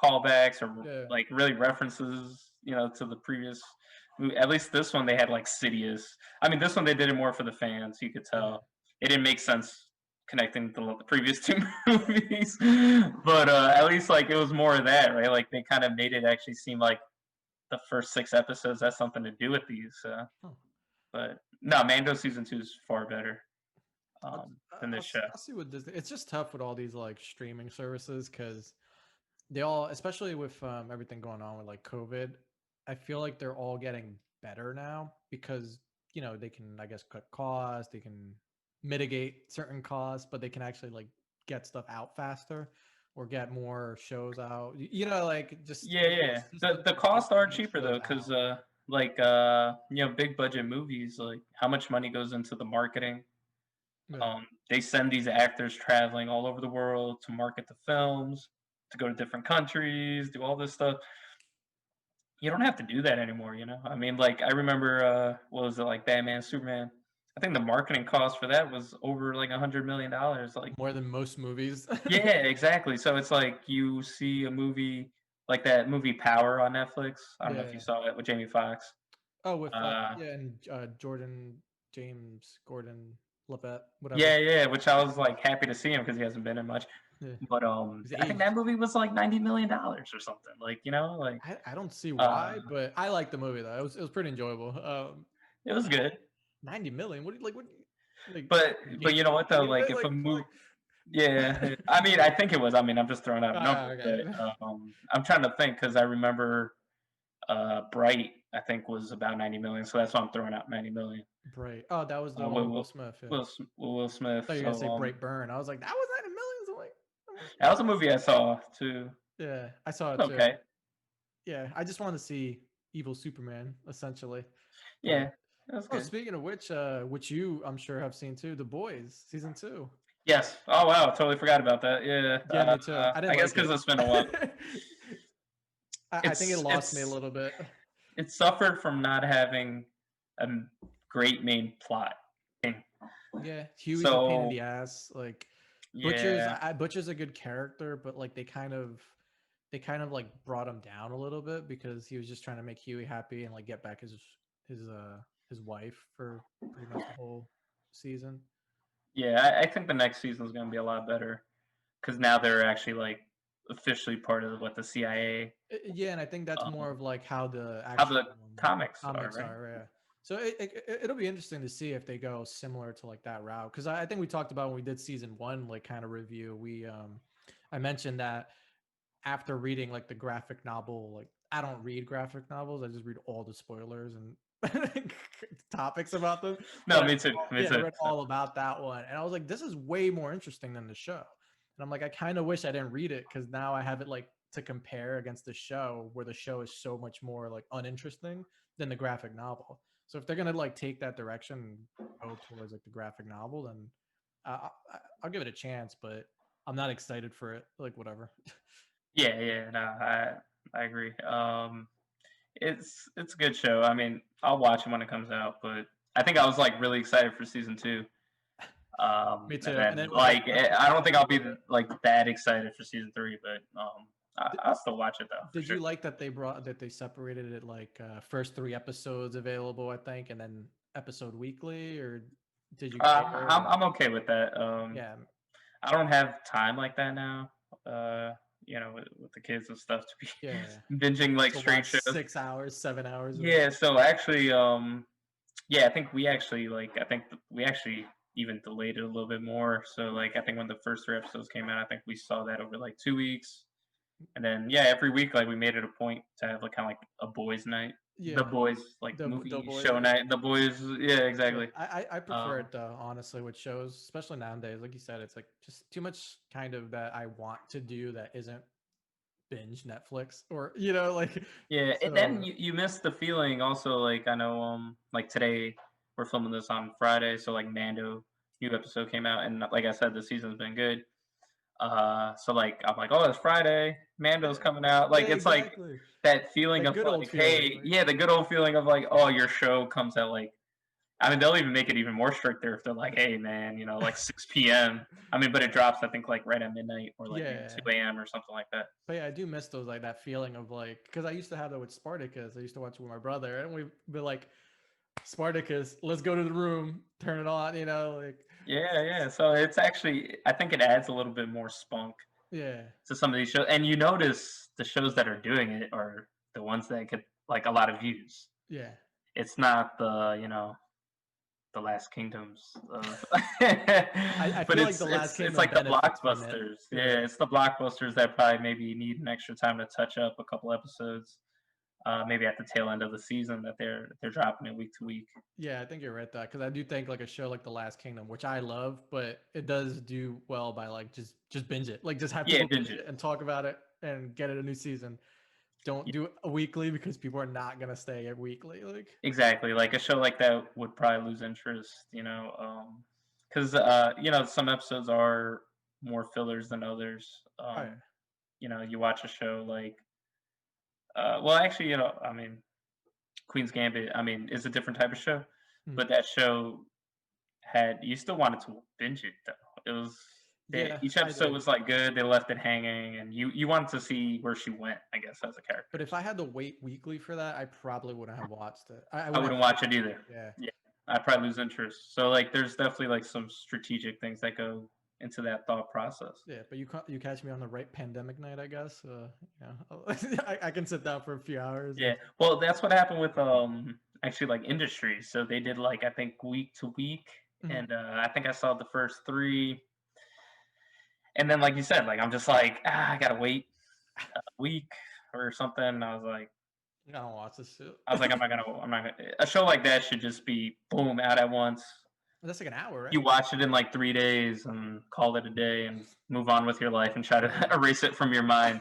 callbacks or like really references, to the previous movie. At least this one they had like Sidious. I mean, this one they did it more for the fans. You could tell it didn't make sense connecting the previous two movies, but at least like it was more of that, right? Like they kind of made it actually seem like the first 6 episodes has something to do with these. But no, Mando season 2 is far better than this show. I'll see what Disney. It's just tough with all these like streaming services, because they all, especially with everything going on with like COVID, I feel like they're all getting better now, because they can, I guess, cut costs, they can mitigate certain costs, but they can actually like get stuff out faster or get more shows out. Like just the costs are cheaper though, because like big budget movies, like how much money goes into the marketing. They send these actors traveling all over the world to market the films, to go to different countries, do all this stuff. You don't have to do that anymore, I mean, like I remember what was it, like Batman, Superman? I think the marketing cost for that was over like $100 million, like more than most movies. Yeah, exactly. So it's like you see a movie like that movie Power on Netflix. I don't know if you saw it with Jamie Foxx. Oh, with and James Gordon Levitt, whatever. Yeah, which I was like happy to see him because he hasn't been in much. But I think that movie was like $90 million or something. Like like I don't see why, but I liked the movie though. It was pretty enjoyable. It was good. 90 million. What like, but you know what though? Like if a movie, I mean, I think it was. I mean, I'm just throwing out numbers. Okay. But, I'm trying to think because I remember Bright, I think, was about 90 million. So that's why I'm throwing out 90 million. Bright. Oh, that was the Will Smith. Yeah. Will Smith. I thought you were gonna say Brightburn. I was like, that was 90 million. So like, that was a movie I saw too. Yeah, I saw it too. Okay. Yeah, I just wanted to see evil Superman, essentially. Yeah. That's good. Speaking of which you, I'm sure, have seen too, The Boys season 2. Yes. Oh wow, totally forgot about that. Yeah. Yeah, me too. I guess because it's been a while. I think it lost me a little bit. It suffered from not having a great main plot. Yeah, Huey's a pain in the ass. Like Butcher's a good character, but like they kind of like brought him down a little bit because he was just trying to make Huey happy and like get back his wife for pretty much the whole season. Yeah, I think the next season is going to be a lot better because now they're actually like officially part of the CIA. Yeah, and I think that's more of like how the comics are, right? So it'll be interesting to see if they go similar to like that route, because I think we talked about when we did season one like kind of review. I mentioned that after reading like the graphic novel, like I don't read graphic novels, I just read all the spoilers and topics about them. No, But me too. Me I too. read all about that one, and I was like, this is way more interesting than the show. And I'm like, I kind of wish I didn't read it, because now I have it like to compare against the show, where the show is so much more like uninteresting than the graphic novel. So if they're gonna like take that direction and go towards like the graphic novel, then I'll give it a chance. But I'm not excited for it. Like whatever. Yeah, yeah, no, I agree. It's a good show. I mean, I'll watch it when it comes out, but I think I was like really excited for season two. Me too. And And then then with like I don't think I'll be like that excited for season three, but I'll still watch it though for did sure. you like that they separated it like first 3 episodes available, I think, and then episode weekly, or did you care? I'm okay with that. Yeah, I don't have time like that now. With the kids and stuff to yeah. be binging like To straight watch shows. 6 hours, 7 hours of it. Yeah, so actually, yeah, I think we actually even delayed it a little bit more. So like, I think when the first 3 episodes came out, I think we saw that over like 2 weeks, and then yeah, every week like we made it a point to have like kind of like a boys' night, the Yeah, boys like the movie boys. show night, the boys. Yeah, Yeah, exactly. I prefer Um, it though, honestly, with shows, especially nowadays. Like you said, it's like just too much kind of that I want to do that isn't binge Netflix, or like Yeah, and then so. you miss the feeling also, like I know like today we're filming this on Friday, so like Mando new episode came out, and like I said, the season's been good. So like I'm like, oh, it's Friday, Mando's coming out. Yeah, Like it's like exactly. that feeling That of good old like, feeling. hey, yeah, the good old feeling of like, oh, your show comes out like, I mean, they'll even make it even more stricter if they're like, hey, man, like 6 p.m. I mean, but it drops, I think, like right at midnight or like maybe Yeah. 2 a.m. or something like that. But yeah, I do miss those, like that feeling of like, because I used to have that with Spartacus. I used to watch it with my brother, and we'd be like, Spartacus, let's go to the room, turn it on, like Yeah, yeah. So it's actually, I think it adds a little bit more spunk yeah, to some of these shows, and you notice the shows that are doing it are the ones that get like a lot of views. yeah. It's not the Last Kingdoms, I but feel like the Last it's Kingdom like the benefits from it. blockbusters. Yeah, Yeah, it's the blockbusters that probably maybe need an extra time to touch up a couple episodes. Maybe at the tail end of the season that they're dropping it week to week. yeah. I think you're right though, because I do think like a show like The Last Kingdom, which I love, but it does do well by like just binge it, like just have Yeah, people binge binge it. it and talk about it and get it a new season. Don't do it a weekly, because people are not gonna stay at weekly. Like, Exactly. Like a show like that would probably lose interest, because some episodes are more fillers than others. oh yeah, You watch a show like, well, actually, I mean, Queen's Gambit, I mean, is a different type of show, Mhm. but that show had you still wanted to binge it though. It was Yeah, each I episode did. was like good. They left it hanging, and you wanted to see where she went, I guess, as a But character. if I had to wait weekly for that, I probably wouldn't have watched it. I I wouldn't wouldn't have watch it finished either. it. Yeah. Yeah, I'd probably lose interest. So like, there's definitely like some strategic things that go into that thought process. Yeah, but you catch me on the right pandemic night, I guess. I can sit down for a few hours Yeah, and well, that's what happened with actually like industry. So they did like I think week to week, Mhm. and I think I saw the first three, and then like you said, like I'm just like I gotta wait a week or something. I don't watch this shit. I was like, I'm not gonna. A show like that should just be boom out at once. That's like an hour, You right? watch it in like 3 days and call it a day and move on with your life and try to erase it from your mind.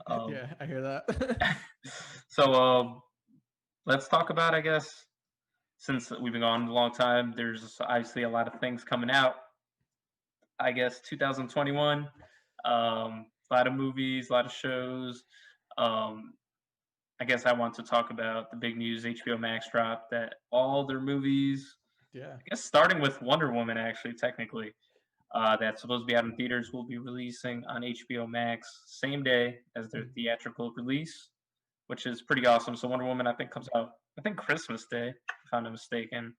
Um, Yeah, I hear that. so let's talk about, I guess, since we've been gone a long time, there's obviously a lot of things coming out. I guess 2021, a lot of movies, a lot of shows. Um, I guess I want to talk about the big news. HBO Max dropped that all their movies, Yeah. I guess starting with Wonder Woman, actually, technically, that's supposed to be out in theaters, will be releasing on HBO Max same day as their Mhm. theatrical release, which is pretty awesome. So Wonder Woman, I think, comes out, I think, Christmas Day, if I'm not mistaken.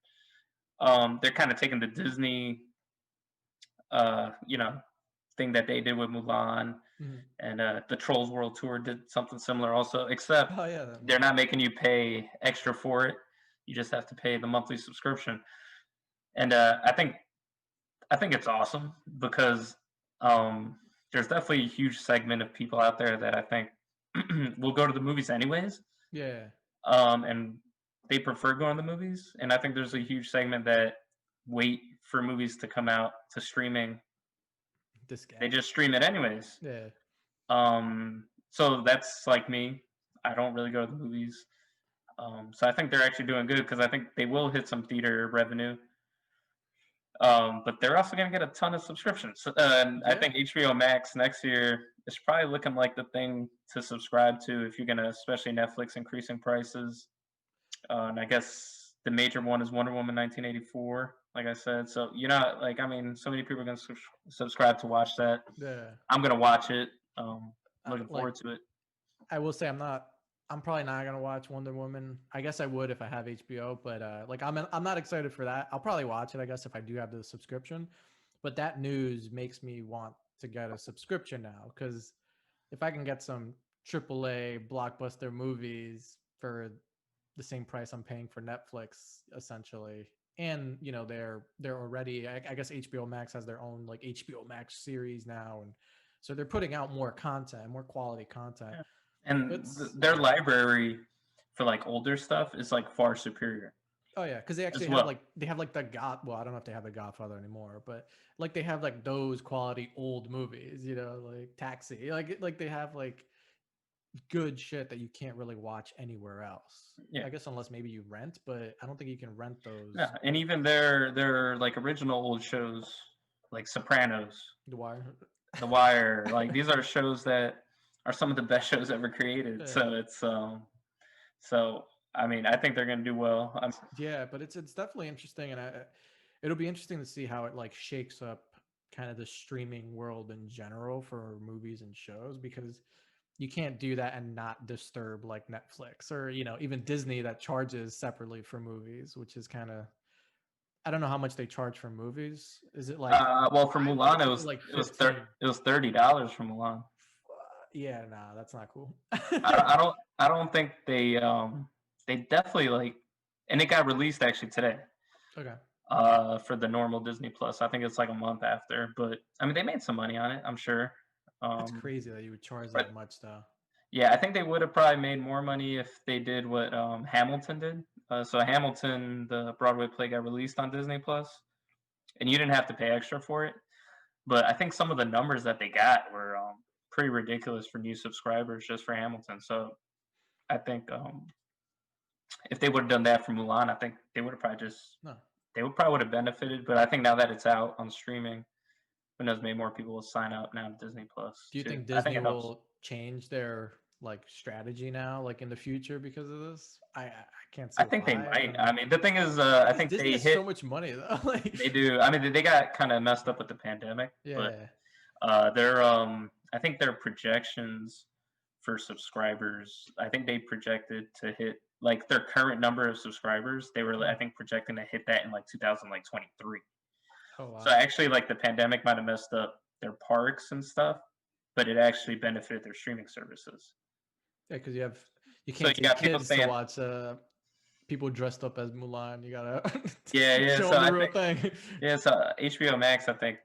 They're kind of taking the Disney, uh, you know, thing that they did with Mulan, Mhm. and the Trolls World Tour did something similar also, except Oh yeah. they're not making you pay extra for it. You just have to pay the monthly subscription. And I think it's awesome because there's definitely a huge segment of people out there that I think will go to the movies anyways, Yeah. and they prefer going to the movies. And I think there's a huge segment that wait for movies to come out to streaming. This guy. They just stream it anyways. Yeah. So that's like me. I don't really go to the movies. So I think they're actually doing good because I think they will hit some theater revenue. But they're also going to get a ton of subscriptions. And I think HBO Max next year is probably looking like the thing to subscribe to if you're going to, especially Netflix increasing prices. And I guess the major one is Wonder Woman 1984, like I said. So, you know, like, I mean, so many people are going to subscribe to watch that. Yeah. I'm going to watch it. Looking forward to it. I will say I'm probably not gonna watch Wonder Woman. I guess I would if I have HBO, but like I'm not excited for that. I'll probably watch it, I guess, if I do have the subscription. But that news makes me want to get a subscription now, because if I can get some AAA blockbuster movies for the same price I'm paying for Netflix, essentially, and you know they're already, I guess HBO Max has their own like HBO Max series now, and so they're putting out more content, more quality content. Yeah. And their library for like older stuff is like far superior. Oh yeah, because they actually have like the well, I don't know if they have the Godfather anymore, but like they have like those quality old movies, you know, like Taxi, like they have like good shit that you can't really watch anywhere else. Yeah, I guess unless maybe you rent, but I don't think you can rent those. Yeah, and even their like original old shows, like Sopranos, The Wire, like these are shows that are some of the best shows ever created. Yeah. So it's so I mean, I think they're going to do well. Yeah, but it's definitely interesting, and it'll be interesting to see how it like shakes up kind of the streaming world in general for movies and shows, because you can't do that and not disturb like Netflix or, you know, even Disney that charges separately for movies, which is kind of, I don't know how much they charge for movies. Is it like well, for Mulan it was like it was $30 for Mulan. Yeah, nah, that's not cool. I don't think they definitely like, and it got released actually today. Okay. For the normal Disney Plus, I think it's like a month after, but I mean they made some money on it, I'm sure. It's crazy that you would charge that much, though. Yeah, I think they would have probably made more money if they did what Hamilton did. So Hamilton, the Broadway play, got released on Disney Plus, and you didn't have to pay extra for it. But I think some of the numbers that they got were pretty ridiculous for new subscribers just for Hamilton. So I think if they would have done that for Mulan, I think they would have probably they would have benefited. But I think now that it's out on streaming, who knows, maybe more people will sign up now to Disney Plus. Do you think Disney will change their like strategy now, like in the future, because of this? I can't say. I think they might. I mean, the thing is, I think Disney they hit so much money though. Like, they do. I mean, they got kind of messed up with the pandemic. Yeah. But I think their projections for subscribers, I think they projected to hit like their current number of subscribers. They were, I think, projecting to hit that in like 2023. Oh, wow. So actually, like the pandemic might have messed up their parks and stuff, but it actually benefited their streaming services. Yeah, because you can't get kids to watch people dressed up as Mulan. You gotta show them the real thing. Yeah, so HBO Max, I think,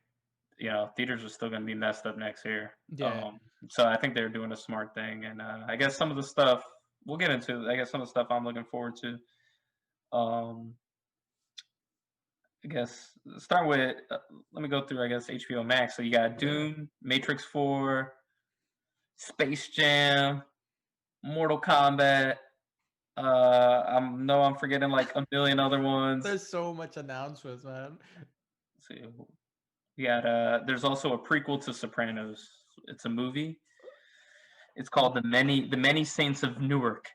you know, theaters are still going to be messed up next year. Yeah. So I think they're doing a smart thing, and I guess some of the stuff we'll get into. I guess some of the stuff I'm looking forward to. I guess start with let me go through, I guess, HBO Max. So you got Dune, Matrix 4, Space Jam, Mortal Kombat. I'm forgetting like a million other ones. There's so much announcements, man. Let's see. We got there's also a prequel to Sopranos. It's a movie. It's called The Many Saints of Newark.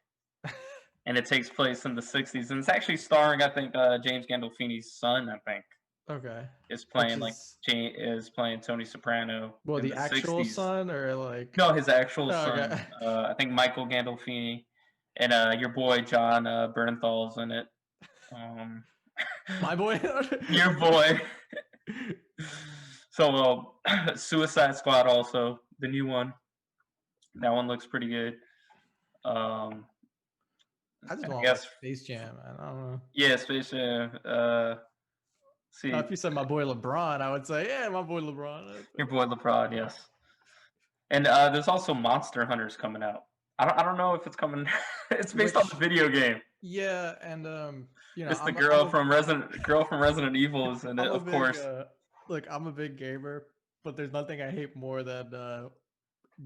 And it takes place in the 60s, and it's actually starring, I think, James Gandolfini's son. I think. Okay. Is playing playing Tony Soprano. Well, the actual 60s. Son, or like? No, his actual son. Okay. I think Michael Gandolfini, and your boy John Bernthal's in it. My boy. Your boy. So, Suicide Squad also, the new one. That one looks pretty good. I just I want to watch guess Space Jam. I don't know. yeah, Space Jam. Now, See, if you said my boy LeBron, I would say, yeah, my boy LeBron. your boy LeBron, yes. And there's also Monster Hunters coming out. I don't know if it's coming. It's based on Which, the video game. yeah, and It's the I'm girl from Resident Evil is in it, I'm a of big course. look, I'm a big gamer, but there's nothing I hate more than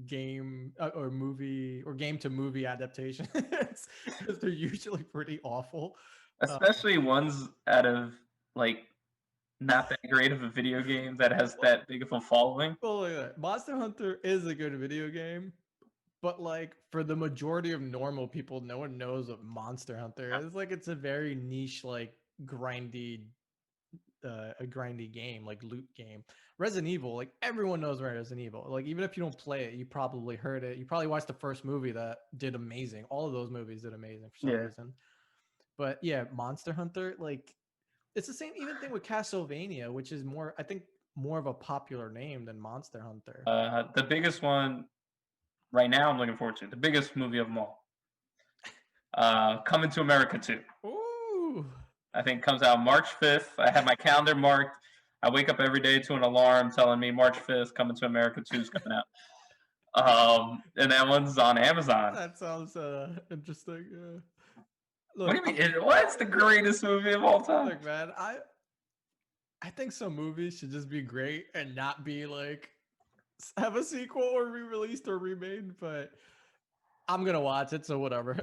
game or movie or game to movie adaptations because they're usually pretty awful. Uh, Especially ones out of like not that great of a video game that has well, that big of a following. look at that. Monster Hunter is a good video game, but like for the majority of normal people, no one knows what Monster Hunter is. Like it's a very niche, like grindy a grindy game, like loot game. Resident Evil, like everyone knows Resident Evil. Like even if you don't play it, you probably heard it. You probably watched the first movie that did amazing. All of those movies did amazing for some Yeah. reason. But yeah, Monster Hunter, like it's the same even thing with Castlevania, which is more, I think, more of a popular name than Monster Hunter. The biggest one right now I'm looking forward to, the biggest movie of them all. Coming to America 2. Ooh. I think comes out March 5th. I have my calendar marked. I wake up every day to an alarm telling me March 5th, Coming to America 2 is coming out. And that one's on Amazon. That sounds interesting. What Look, do you mean? What's the greatest movie of all time? look, man, I think some movies should just be great and not be like have a sequel or re-released or remade, but I'm gonna watch it, so whatever.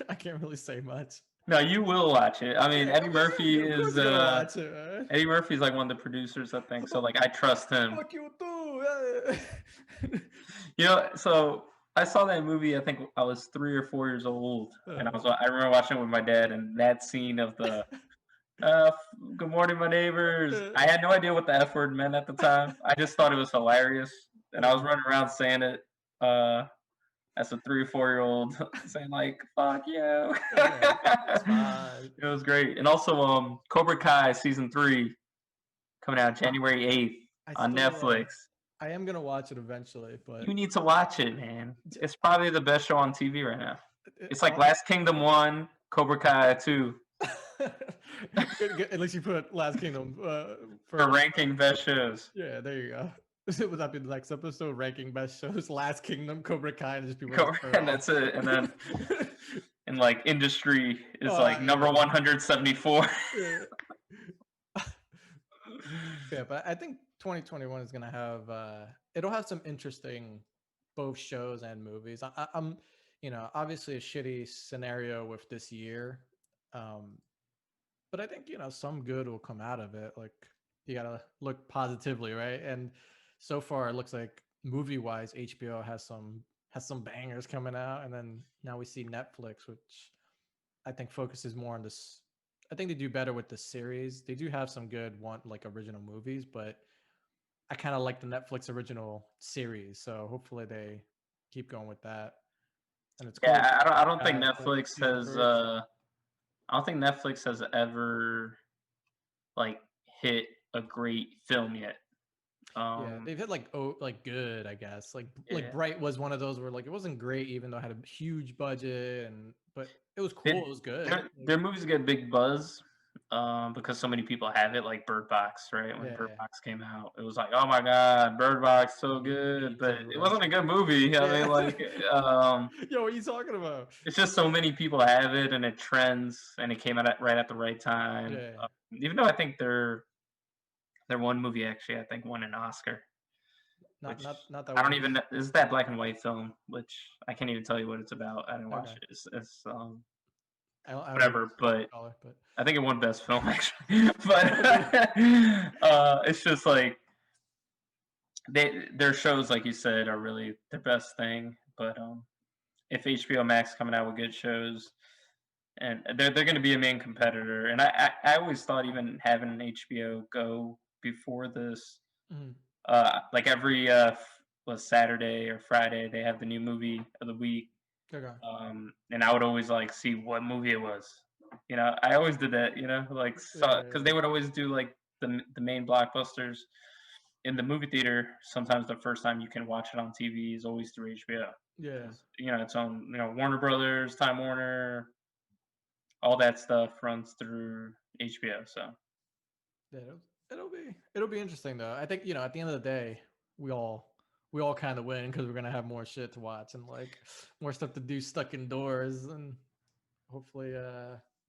I can't really say much. No, you will watch it. I mean, Eddie Murphy Of course is you're gonna watch it, man. Eddie Murphy's like one of the producers, I think. So like I trust him. Fuck you too. You know, so I saw that movie. I think I was 3 or 4 years old, and I remember watching it with my dad. And that scene of the "Good morning, my neighbors." I had no idea what the F word meant at the time. I just thought it was hilarious, and I was running around saying it as a 3 or 4 year old, saying like "fuck you." It was great, and also Cobra Kai season 3 coming out January 8th on Netflix. I am gonna watch it eventually, but You need to watch it, man. It's probably the best show on TV right now. It's like Last Kingdom 1, Cobra Kai 2. At least you put Last Kingdom for ranking best shows. Yeah, there you go. Would that be the next episode? Ranking best shows, Last Kingdom, Cobra Kai, and just be and that's it. And then in like industry is like number 174. Yeah, but I think 2021 is gonna have it'll have some interesting both shows and movies. I'm obviously a shitty scenario with this year, but I think some good will come out of it. Like you gotta look positively, right? And so far it looks like movie wise HBO has some bangers coming out, and then now we see Netflix, which I think focuses more on this. I think they do better with the series. They do have some good original movies, but I kind of like the Netflix original series, so hopefully they keep going with that. And it's cool. I don't think Netflix has I don't think Netflix has ever like hit a great film yet. Yeah, they've hit good, I guess. Like Bright was one of those where it wasn't great, even though it had a huge budget, but it was cool. It was good. Their movies get big buzz because so many people have it, like Bird Box, right? When Bird Box came out, it was like, oh my god, Bird Box, so good, but it wasn't a good movie. I mean, yo, what are you talking about? It's just so many people have it, and it trends, and it came out right at the right time. Yeah. Even though I think their one movie actually, I think, won an Oscar. Not that. I don't even know. It's that black and white film, which I can't even tell you what it's about. I didn't watch it. It's whatever, but I think it won best film actually. But it's just like their shows, like you said, are really their best thing. But if HBO Max coming out with good shows, and they're going to be a main competitor, and I always thought even having an HBO Go before this, like every Saturday or Friday they have the new movie of the week. Okay. And I would always see what movie it was. I always did that. Because they would always do the main blockbusters in the movie theater. Sometimes the first time you can watch it on TV is always through HBO. Yeah. It's on Warner Brothers, Time Warner, all that stuff runs through HBO. So Yeah, it'll be interesting though. I think at the end of the day, we all kind of win because we're gonna have more shit to watch and like more stuff to do stuck indoors, and hopefully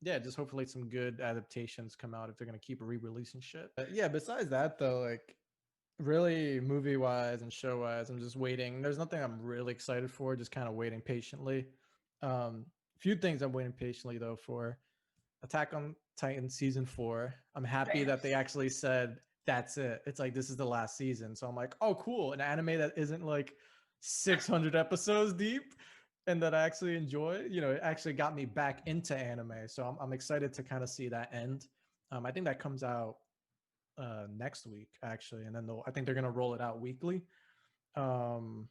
yeah, just hopefully some good adaptations come out if they're gonna keep re-releasing shit. Yeah, besides that though, like really movie wise and show wise, I'm just waiting. There's nothing I'm really excited for, just kind of waiting patiently. Few things I'm waiting patiently though for. Attack on Titan season 4. I'm happy damn. that they actually said that's it. It's like this is the last season. So I'm like, oh cool, an anime that isn't like 600 episodes deep and that I actually enjoy. It actually got me back into anime. So I'm excited to kind of see that end. I think that comes out next week actually, and then I think they're gonna roll it out weekly. Um,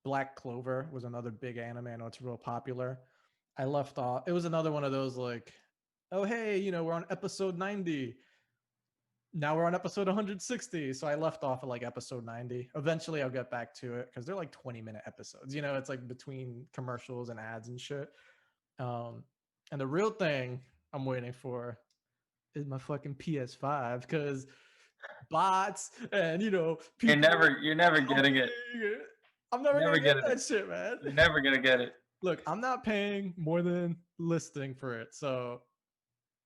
Black Clover was another big anime. I know it's real popular. I left off. It was another one of those like, oh hey, we're on episode 90. Now we're on episode 160. So I left off at like episode 90. Eventually I'll get back to it because they're like 20-minute episodes. It's like between commercials and ads and shit. And the real thing I'm waiting for is my fucking PS5 because bots and You're people never getting it. I'm never Never gonna get getting that it. shit, man. You're never gonna get it. Look, I'm not paying more than listing for it. So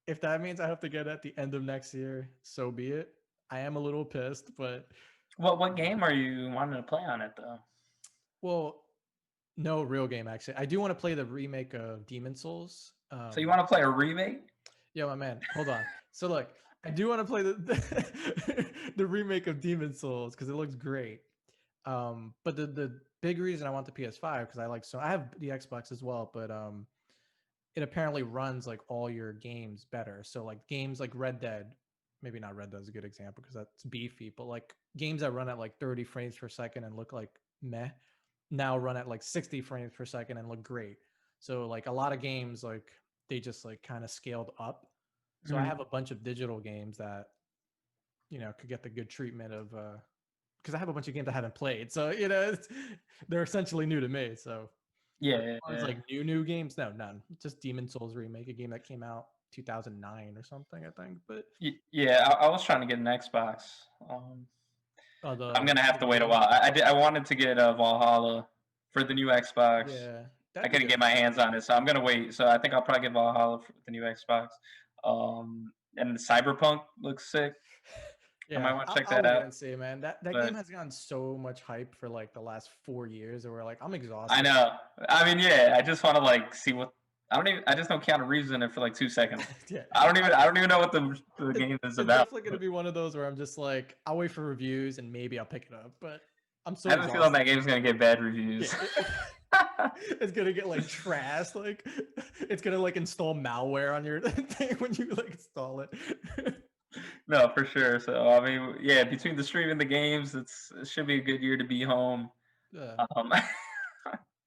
if that means I have to get it at the end of next year, so be it. I am a little pissed, but What game are you wanting to play on it though? well, no real game actually. I do want to play the remake of Demon Souls. So you want to play a remake? Yo, my man, hold on. So look, I do want to play the remake of Demon Souls because it looks great. But the big reason I want the PS5 because I have the Xbox as well, but it apparently runs like all your games better. So like games like Red Dead, maybe not Red Dead is a good example because that's beefy, but like games that run at like 30 frames per second and look like meh now run at like 60 frames per second and look great. So like a lot of games like they just like kind of scaled up. So I have a bunch of digital games that could get the good treatment of because I have a bunch of games I haven't played. So they're essentially new to me. So Yeah. it's like new games. No, none. Just Demon Souls remake, a game that came out 2009 or something, I think. But Yeah, I was trying to get an Xbox. I'm gonna have to wait a one. while. I wanted to get Valhalla for the new Xbox. Yeah, I couldn't get my hands on it, so I'm gonna wait. So I think I'll probably get Valhalla for the new Xbox. And Cyberpunk looks sick. Yeah, I might want to check I'll that wait out. and see, man. That But game has gotten so much hype for like the last 4 years, and we're like, I'm exhausted. I know. I mean, yeah. I just want to like see what. I just know Keanu Reeves in it for like 2 seconds. Yeah, I don't even know what the game is it's about. definitely gonna be one of those where I'm just like, I'll wait for reviews and maybe I'll pick it up. But I'm so I have a feeling that game's gonna get bad reviews. Yeah. It's gonna get like trashed. Like it's gonna like install malware on your thing when you like install it. No, for sure. So I mean, yeah, between the stream and the games, it should be a good year to be home. Yeah. Um,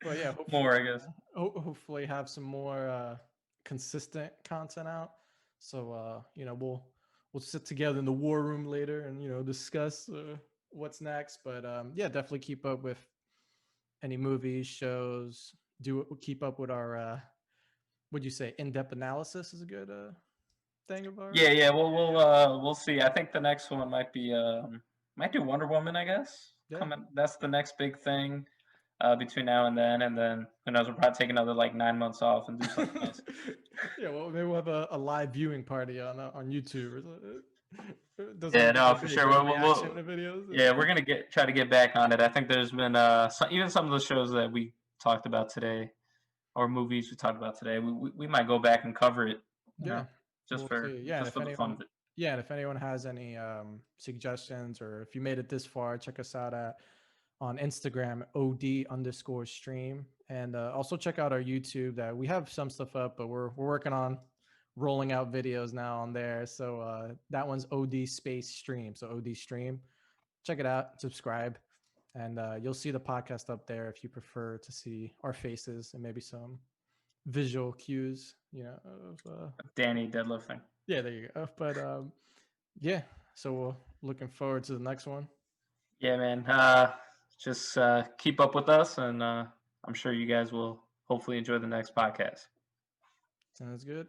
Well, yeah. more, I guess. Hopefully, have some more consistent content out. So we'll sit together in the war room later and discuss what's next. But yeah, definitely keep up with any movies, shows. Keep up with our would you say in-depth analysis is a good thing of ours. Yeah. We'll see. I think the next one might do Wonder Woman. I guess Yeah. coming. That's the next big thing between now and then who knows? We'll probably take another like 9 months off and do something else. Yeah, well, maybe we'll have a live viewing party on YouTube. Yeah, no, for sure. Videos. Yeah, we're gonna try to get back on it. I think there's been even some of the shows that we talked about today, or movies we talked about today. We might go back and cover it. Yeah, just for the fun of it. Yeah, and if anyone has any suggestions or if you made it this far, check us out on Instagram od_stream, and also check out our YouTube. That we have some stuff up, but we're working on rolling out videos now on there. So that one's OD space stream. So OD stream. Check it out, subscribe, and you'll see the podcast up there if you prefer to see our faces and maybe some visual cues, of Danny deadlifting. Yeah, there you go. But yeah, so we're looking forward to the next one. Yeah, man. Just keep up with us, and I'm sure you guys will hopefully enjoy the next podcast. Sounds good.